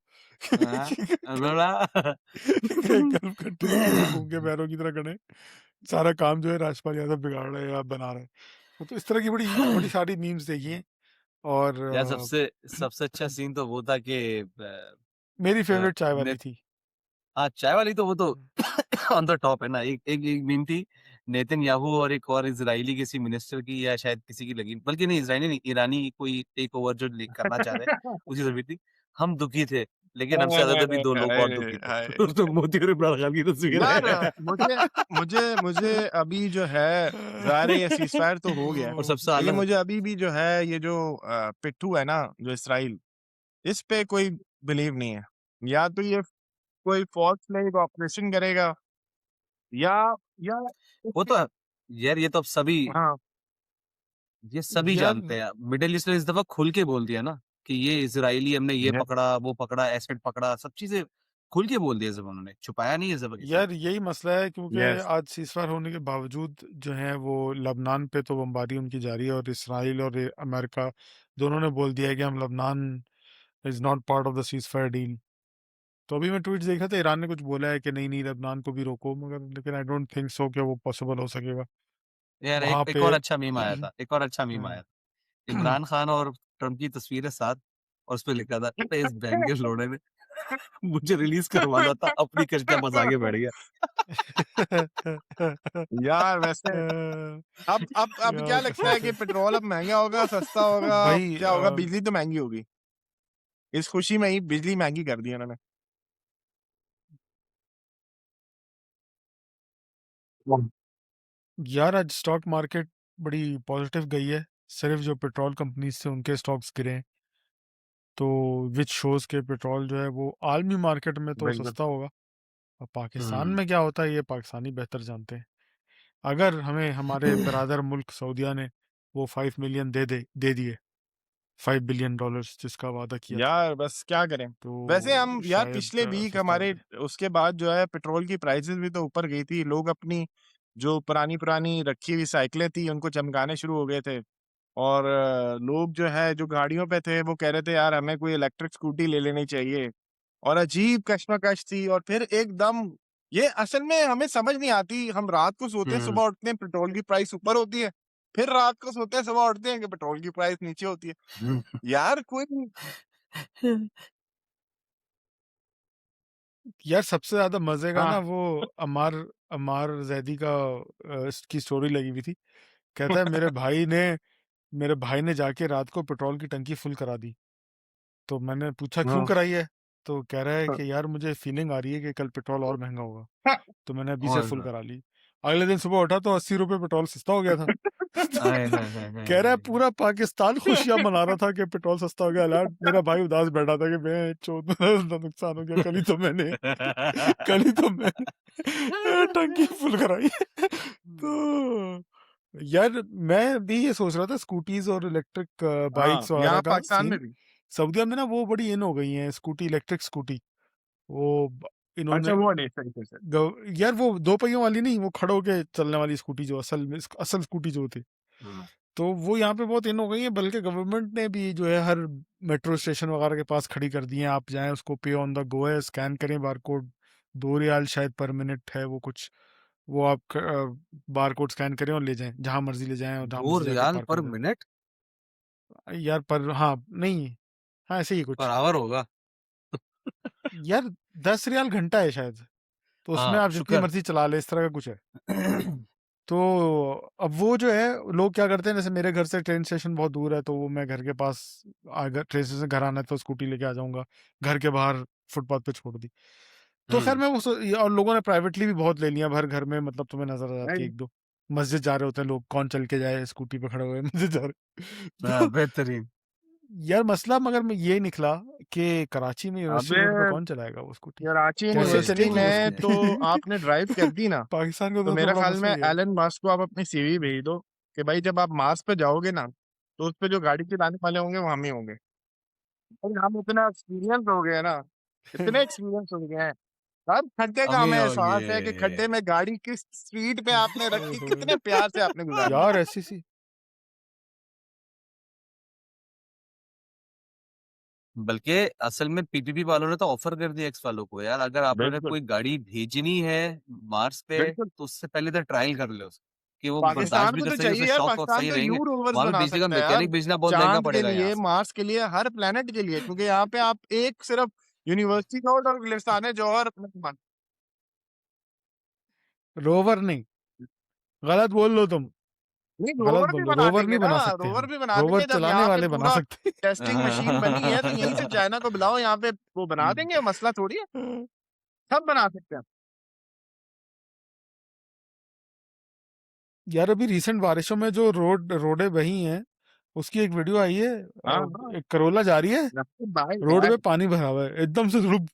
गल्फ कंट्रीज को वो गूंगे बहरों की तरह खड़े सारा काम जो है राजपाल यादव बिगाड़ रहे हैं या बना रहे हैं तो इस तरह की बड़ी बड़ी सारी मीम्स देखी हैं और यार सबसे अच्छा सीन तो वो था कि मेरी फेवरेट चाय वाली थी हाँ चाय वाली तो वो तो ऑन द टॉप है ना एक मीम थी नेतन याहू और एक और इजरायली किसी मिनिस्टर की या शायद किसी की लगी बल्कि नहीं इजरायली नहीं ईरानी कोई टेक ओवर जो करना चाह रहे उसी जरूरी थी हम दुखी थे लेकिन हमसे ज्यादा भी दो लोग और दुखी थे तो मोदी और इमरान खान की तस्वीर यार है मुझे मुझे मुझे अभी जो है ज़ाहिर है ये सीज़फायर तो हो गया और सबसे लेकिन अलग मुझे अभी भी जो है ये जो पिट्ठू है ना जो इसराइल इस पे कोई बिलीव नहीं है या तो ये कोई फॉल्स फ्लैग ऑपरेशन करेगा या या वो इसके तो यार ये तो अब सभी हाँ ये सभी यार जानते हैं मिडिल ईस्ट ने इस दफा खुल के बोल दिया ना कि ये इजरायली हमने ये ये- पकड़ा वो पकड़ा एसिड पकड़ा सब चीजें खुल के बोल दिया सब उन्होंने छुपाया नहीं है सब के यार यही मसला है क्योंकि यस आज सीजफायर होने के बावजूद जो है वो लबनान पे तो बमबारी उनकी जारी है और इसराइल और अमेरिका दोनों ने बोल दिया है कि हम Lebanon is not part of the ceasefire deal तो अभी मैं ट्वीट देख रहा था ईरान ने कुछ बोला है कि नहीं नहीं लबनान को भी रोको मगर लेकिन आई डोंट थिंक सो कि वो पॉसिबल हो सकेगा यार वहां एक पे और अच्छा मीम आया था एक और अच्छा मीम आया हाँ। था इमरान खान और ट्रम्प की तस्वीरें साथ और उस पे लिखा था इस बैंक के लोड़े ने मुझे रिलीज करवाना था अपनी कश्तियां बस आगे बढ़ गया यार वैसे अब क्या यार लगता है कि पेट्रोल अब महंगा होगा सस्ता होगा भाई क्या होगा बिजली तो महंगी होगी इस खुशी में ही बिजली महंगी कर दी उन्होंने यार आज स्टॉक मार्केट बड़ी पॉजिटिव गई है सिर्फ जो पेट्रोल कंपनीज थे उनके स्टॉक्स गिरे हैं तो विच शोज के पेट्रोल जो है वो आलमी मार्केट में तो बिल्कुल सस्ता होगा अब पाकिस्तान हम्म में क्या होता है ये पाकिस्तानी बेहतर जानते हैं अगर हमें हमारे बरादर मुल्क सऊदिया ने वो 5 मिलियन दे दिए $5 बिलियन जिसका वादा किया था यार बस क्या करें वैसे तो हम यार शायद पिछले वीक सस्ता हो हमारे जाए उसके बाद जो है पेट्रोल की प्राइसेस भी तो ऊपर गई थी लोग अपनी जो पुरानी पुरानी रखी हुई साइकिलें थी उनको चमकाने शुरू हो गए थे और लोग जो है जो गाड़ियों पे थे वो कह रहे थे यार हमें कोई इलेक्ट्रिक स्कूटी ले लेनी चाहिए और अजीब कश्मकश थी और फिर एकदम ये असल में हमें समझ नहीं आती हम रात को सोते हैं हम्म सुबह उठते हैं पेट्रोल की प्राइस ऊपर होती है फिर रात को सोते हैं, सुबह उठते हैं कि पेट्रोल की प्राइस नीचे होती है। यार कोई यार सबसे ज्यादा मजे का ना हाँ वो अमार अमार जैदी का की स्टोरी लगी हुई थी। कहता है मेरे भाई ने जाके रात को पेट्रोल की टंकी फुल करा दी। तो मैंने पूछा क्यों हाँ कराई है? तो कह रहा है कि यार मुझे फीलिंग आ रही है कि कल पेट्रोल और महंगा होगा, तो मैंने अभी से और फुल करा ली। अगले दिन सुबह उठा तो 80 रुपए पेट्रोल सस्ता हो गया था। हाय हाय हाय हाय कह रहा है हाय। पूरा पाकिस्तान खुशियां मना रहा था कि पेट्रोल सस्ता हो गया। यार मेरा भाई उदास बैठा था कि मैं चौथ मेरा नुकसान हो गया, कल ही तो मैंने टंकी फुल कराई। तो यार मैं भी ये सोच रहा था स्कूटीज और इलेक्ट्रिक हाँ बाइक्स वगैरह यहाँ का पाकिस्तान में सीन। भी। सऊदीया में ना वो बड़ी इन हो गई हैं स्कूटी, इलेक्ट्रिक स्कूटी। वो अच्छा इन्होंने वो नहीं, सही सही सही। यार वो 2 पहियों वाली नहीं, वो खड़े होके चलने वाली स्कूटी जो असल स्कूटी जो होती, हाँ। तो वो यहाँ पे बहुत इन हो गई है। बल्कि गवर्नमेंट ने भी जो है हर मेट्रो स्टेशन वगैरह के पास खड़ी कर दी हैं। आप जाएं, उसको पे ऑन द गो है, स्कैन करें बारकोड, 2 रियाल शायद पर मिनट है वो कुछ। वो आप बारकोड स्कैन करें और ले जाएं, जहां मर्जी ले जाएं और जहां 2 मर्जी जाके रियाल पार्क पर कर दें। मिनट यार पर हाँ नहीं, हाँ ऐसे ही पर कुछ। आवर होगा। यार 10 रियाल घंटा है शायद, तो उसमें हाँ आप जितनी शुक्र। मर्जी चला ले, इस तरह का कुछ है। तो अब वो जो है लोग क्या करते हैं, जैसे मेरे घर से ट्रेन स्टेशन बहुत दूर है, तो वो मैं घर के पास अगर ट्रेन स्टेशन से घर आना है तो स्कूटी लेके आ जाऊंगा, घर के बाहर फुटपाथ पे छोड़ दी। तो खैर मैं और लोगों ने प्राइवेटली भी बहुत ले लिया भर घर में, मतलब तुम्हें नजर आ जाती है नहीं, एक दो। मस्जिद जा रहे होते हैं लोग, कौन चल के जाए, स्कूटी पे खड़े हुए मस्जिद जा रहे। हाँ तो बेहतरीन। यार मसला मगर में ये निकला कि कराची में यूनिवर्सिटी अबे रोड पे कौन चलाएगा वो स्कूटी? कराची कैसे यूनिवर्सिटी चलेगी वो में तो स्कूटी? आपने ड्राइव कर दी ना, पाकिस्तान का तो सबसे मेरा बड़ा ख्याल मसला में ये है। एलन मस्क को आप अपनी सीवी भेज दो कि भाई जब आप मार्स पे जाओगे ना, तो उस पे जो गाड़ी चलाने वाले होंगे वो हम ही होंगे। और हम इतना एक्सपीरियंस हो गए हैं ना, इतने एक्सपीरियंस हो गए हैं। हर खड्डे का हम ही हमें होंगे। एहसास है कि खड्डे में गाड़ी किस स्पीड पे आपने रखी, कितने प्यार से आपने गुजारनी है। यार ऐसी सी बल्कि असल में पीपीपी वालों ने तो ऑफर कर दिया एक्स वालों को, यार अगर आपने बिल्कुल कोई गाड़ी भेजनी है मार्स पे बिल्कुल। तो उससे पहले तो ट्रायल कर लो कि वो बर्दाश्त पाकिस्तान भी को कर तो सके, उसे चाहिए यार, शौक वौक पाकिस्तान सही तो रहेंगे। यू रोवर्स वहां पे बना भेजने का सकता है यार, मैकेनिक भेजना बहुत महंगा चांद के पड़ेगा यहाँ लिए, से। मार्स के लिए, हर प्लेनेट के लिए, क्योंकि यहाँ पे आप एक सिर्फ यूनिवर्सिटी रोड और गुलिस्तान जौहर रोवर नहीं, गलत बोल लो तुम, नहीं, गलत रोवर भी बोल लो। बना रोवर देंगे नहीं ना, बना सकते रोवर हम, भी बना रोवर देंगे। जब चलाने यहाँ पे वाले बना पूरा सकते टेस्टिंग मशीन बनी है तो यहीं से चाइना को बुलाओ, यहाँ पे वो बना देंगे, मसला थोड़ी है, हैं। सब बना सकते हैं। यार अभी रिसेंट बारिशों में जो रोडें बही हैं, उसकी एक वीडियो आई है। हाँ हाँ, एक करोला जा रही है, भाई रोड यार, में पानी भरा हुआ है, एकदम से रुक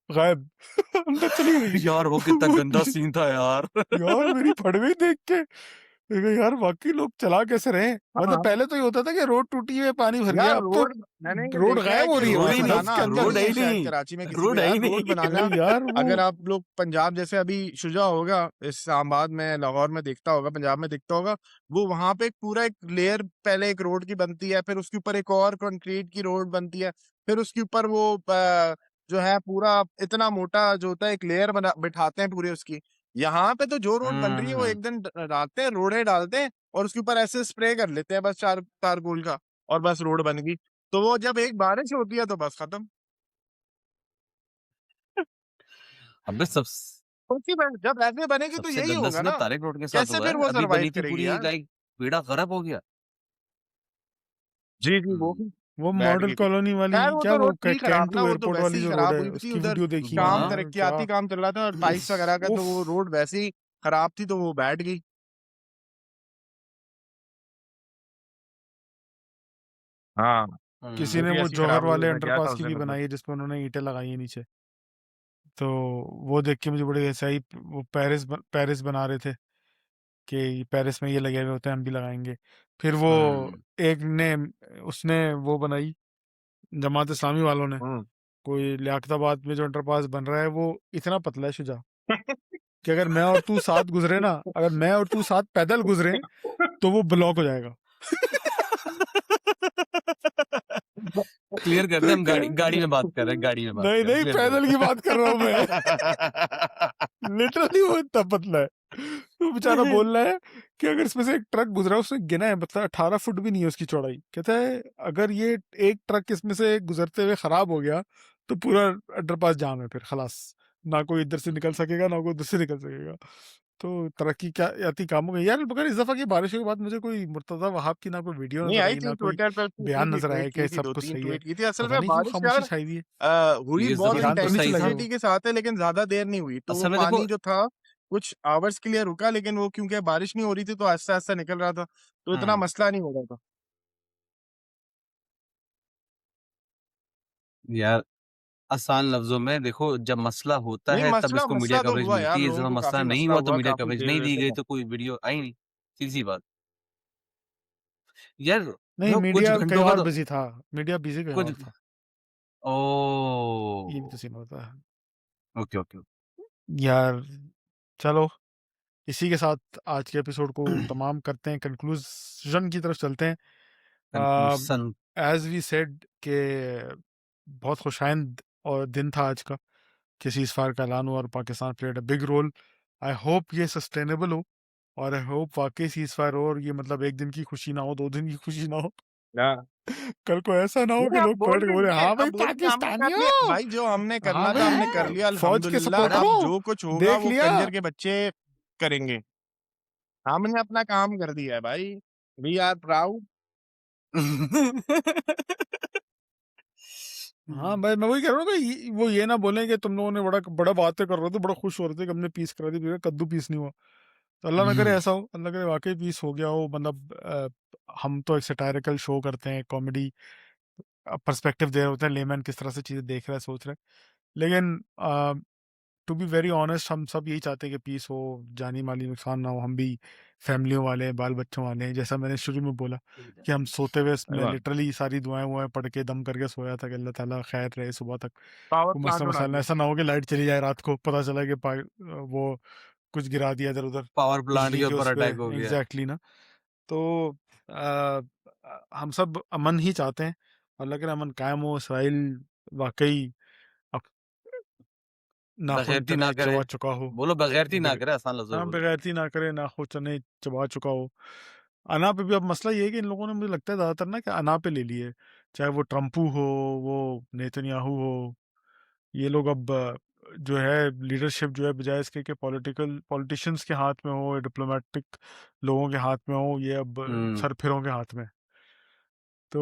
गायब। अंदर चली गई। यार वो कितना गंदा सीन था यार। यार मेरी फट गई देख के। मैं कहा, यार वाकई लोग चला कैसे रहे हैं? मतलब हाँ पहले तो ये होता था कि रोड टूटी है, पानी भर यार गया, अब तो रोड, मैंने ये रोड देखा है गायब हो कि रही है रोड वहां रोड ही से, नहीं, बस बनाना के अंदर। रोड आसान है नहीं ही है शायद नहीं, कराची में किसी को रोड है यार, ही रोड नहीं। बनाना। यार वो अगर आप लोग पंजाब जैसे अभी शुजा होगा, इस्लामाबाद में, लाहौर में दिखता होगा, पंजाब में दिखता होगा, वो वहां पे एक पूरा एक लेयर पहले एक रोड की बनती है, फिर उसके ऊपर एक और कंक्रीट की रोड बनती है, फिर उसके ऊपर वो जो है पूरा इतना मोटा जो होता है एक लेयर बना बिठाते हैं पूरे उसकी। यहाँ पे तो जो रोड बन रही है वो हम्म। एक दिन डालते हैं, रोड़े डालते हैं और उसके ऊपर ऐसे स्प्रे कर लेते हैं बस चार चारकोल का, और बस रोड बन गई। तो वो जब एक बारिश होती है तो बस खत्म। अबे जब ऐसे बनेगी तो सबसे यही गंदा होगा सीन ना, तारिक रोड के साथ कैसे हुआ फिर है, वो अभी सरवाइव बनी थी करेगी पूरी, यार। लाइक बेड़ा खराब हो गया। जी जी, वो हम्म। भी वो बैठ मॉडल गई थी। कॉलोनी वाली, खैर वो क्या तो वो रोड थी कैंट खराब ना, टू वो तो एयरपोर्ट वैसे वाली ही जो रोड खराब है, हुई थी उसकी उधर, वीडियो देखी मैंने काम हाँ। यार, तरक्याती क्या काम चल रहा था और टाइल्स वगैरह का, तो उफ। वो रोड वैसे ही खराब थी तो वो बैठ गई। हाँ, किसी हम्म। वो ने भी वो ऐसी जौहर खराब हुई, वाले मैं गया था अंडरपास उस की भी दिन उधर। बनाई है, जिसमें उन्होंने ईंटें लगाई है नीचे। तो वो देख के मुझे बड़ी ऐसा ही, वो पेरिस बना रहे थे कि पेरिस में ये लगे हुए होते हैं, हम भी लगाएंगे। फिर वो हम्म। एक ने उसने वो बनाई, जमात इस्लामी वालों ने, हम्म। कोई लियाकताबाद में जो अंडरपास बन रहा है वो इतना पतला है शुजा, कि अगर मैं और तू साथ गुजरे ना, अगर मैं और तू साथ पैदल गुजरे तो वो ब्लॉक हो जाएगा। क्लियर कर दे, हम गाड़ी में बात कर रहे हैं, गाड़ी में बात नहीं कर रहे हैं, नहीं, क्लियर पैदल की बात कर रहा हूँ मैं। कर। लिटरली वो इतना पतला है। तो बेचारा बोल रहा है कि अगर इसमें से एक ट्रक गुजरा, उसने गिना है, मतलब 18 फुट भी नहीं है उसकी चौड़ाई। कहता है अगर ये एक ट्रक इसमें से गुजरते हुए खराब हो गया तो पूरा अंडरपास जाम है, फिर खलास, ना कोई इधर से निकल सकेगा ना कोई उधर से निकल सकेगा। तो तरक्की क्या याती काम हो गई यार। मगर इस दफा की बारिशों के बाद मुझे कोई मुर्तजा वहाब की ना कोई वीडियो नहीं नजर आई आई, थी ना कोई ट्विटर पे, उसने बयान की थी, नजर आया ट्वीट कि की थी, सब कुछ 2-3 सही है। ट्वीट की थी। असल पता में नहीं क्यों बारिश खामोशी यार छाई हुई है। हुई ये बहुत जबरदस्त ईरान तो नहीं चला गया इंटेंसिटी वो। के साथ है, लेकिन ज़्यादा देर नहीं हुई। तो वो असल में देखो पानी जो था कुछ आवर्स के लिए रुका, लेकिन वो क्योंकि बारिश नहीं हो रही थी तो आहिस्ता-आहिस्ता निकल रहा था, तो इतना मसला नहीं हो रहा था। यार आसान लफ्जों में देखो, जब मसला होता नहीं है तब मसला इसको मीडिया मसला तो कवरेज हुआ यार, मिलती है, लोगों जब को मसला काफ़ी नहीं मसला हुआ तो हुआ, मीडिया काफ़ी कवरेज नहीं देर दी से गई था। तो कोई वीडियो आई नहीं। सीधी बात। यार नहीं, देखो कुछ मीडिया कहीं घंटों और बाद बिजी था, मीडिया बिजी कहीं कुछ और था। ये भी तो ओ सीन होता है ओके ओके यार। चलो, इसी के साथ आज के एपिसोड को तमाम करते हैं, कंक्लूजन की तरफ चलते हैं। कंक्लूजन। एज वी सेड के बहुत खुशाइंद और दिन था आज का कि सीज़फायर का ऐलान हुआ और Pakistan played a big role. I hope ये सस्टेनेबल हो, और आई होप वाकई सीज़फायर हो, और ये मतलब एक दिन की खुशी ना हो, 2 दिन की खुशी ना हो। हाँ। कल को ऐसा ना हो कि नहीं, लोग पलट के बोले हाँ भाई अब बोल दीजिए हमने कर लिया पाकिस्तानियों, भाई, जो हमने हाँ करना था हमने कर भाई लिया फौज के अल्हम्दुलिल्लाह। सपोर्टर अब हो, जो कुछ होगा देख वो लिया। कंजर के बच्चे करेंगे। हमने अपना काम कर दिया है भाई, वी आर प्राउड। हाँ भाई, मैं वही कह रहा हूँ कि वो ये ना बोलें कि तुम लोगों ने बड़ा बड़ा बातें कर रहे थे, बड़ा खुश हो रहे थे कि हमने पीस करा दी, फिर कद्दू पीस नहीं हुआ। तो अल्लाह ना करे ऐसा हो, अल्लाह करे वाकई पीस हो गया हो। मतलब हम तो एक सटायरिकल शो करते हैं, कॉमेडी पर्सपेक्टिव दे रहे होते हैं, लेमैन किस तरह से चीज़ें देख रहा है, सोच रहा है। लेकिन टू बी वेरी ऑनेस्ट, हम सब यही चाहते हैं कि पीस हो, जानी माली नुकसान ना हो। हम भी फैमिलियों वाले हैं, बाल बच्चों वाले हैं। जैसा मैंने शुरू में बोला कि हम सोते हुए मैं लिटरली सारी दुआएं वुआएं पढ़ के दम करके सोया था कि अल्लाह ताला खैर रहे सुबह तक, पावर कोई प्लांट मसला उड़ा मसाला ना, दिया। ऐसा ना हो कि लाइट चली जाए रात को, पता चला कि वो कुछ गिरा दिया इधर उधर पावर प्लांट बिजली के के ऊपर उस पे। अटैक हो गया। एग्जैक्टली ना। तो हम सब अमन ही चाहते हैं, और लग रहा है अमन कायम हो। इसराइल वाकई अब नाखून बगैरती चने ना करे, चबा चुका हो। बोलो बगैरती ना बग- करे, आसान लफ्जों में हाँ, बोलो। बेगैरती ना करे, नाखून चने चबा चुका हो। अना पे भी अब मसला ये है कि इन लोगों ने, मुझे लगता है ज़्यादातर ना, कि अना पे ले लिए, चाहे वो ट्रम्पू हो, वो नेतन्याहू हो। ये लोग अब जो है लीडरशिप जो है, बजाय इसके कि पॉलिटिशियंस के हाथ में हो, डिप्लोमेटिक लोगों के हाथ में हो, ये अब सरफिरों के हाथ में है। तो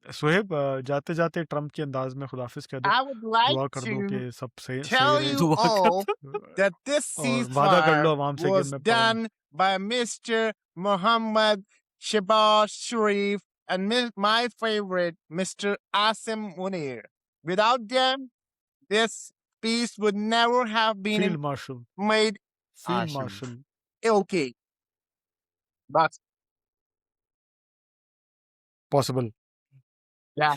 सुहेब, जाते जाते ट्रम्प के अंदाज में खुदाफिज कह दो, I would like दुआ कर दो to कि सब सही सही tell रहे, you दुआ all कर that this और वादा कर लो ceasefire आवाम से कि was मैं पाबंद। done by Mr. Muhammad Shabazz Sharif and my favorite, Mr. Asim Munir. Without them, this peace would never have been field marshal, made field Asim. Marshal. okay. But possible. yeah,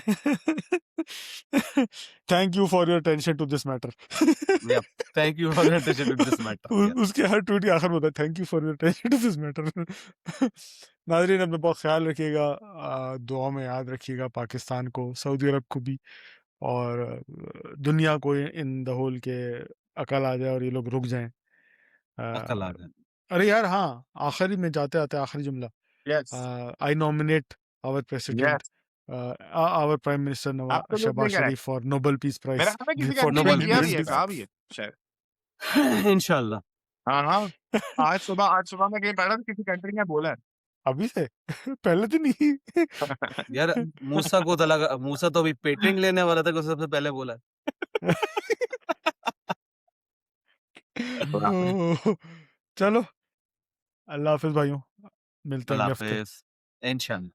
thank you for your attention to this matter. Yep. Thank you for your attention to this matter. Yeah. उसके हर tweet के आखिर में होता है thank you for your attention to this matter. नाजरीन, अपना बहुत ख्याल रखिएगा, दुआ में याद रखिएगा पाकिस्तान को, सऊदी अरब को भी, और दुनिया को इन द होल के अकल आ जाए और ये लोग रुक जाएं। अकल आ जाए। अरे यार हाँ, आखिरी में जाते आते आखिरी जुमला, yes, I nominate our president, yes. Our prime minister Absolutely Shahbaz correct. Sharif for Nobel peace मेरा प्राइज ख्याल है किसी फॉर कंट्री ने नोबेल किया भी है, 2025। कहा भी है शायद। इंशाल्लाह। हाँ हाँ, आज सुबह मैं कहीं पढ़ा था, किसी कंट्री ने बोला है। अभी से पहले तो नहीं। यार मूसा तो अभी पेटेंट लेने वाला था कि उसने सबसे पहले बोला। ओह, चलो, अल्लाह हाफिज भाइयों, मिलते हैं अल्लाह अगले हफ्ते। हाफिज। इंशाल्लाह।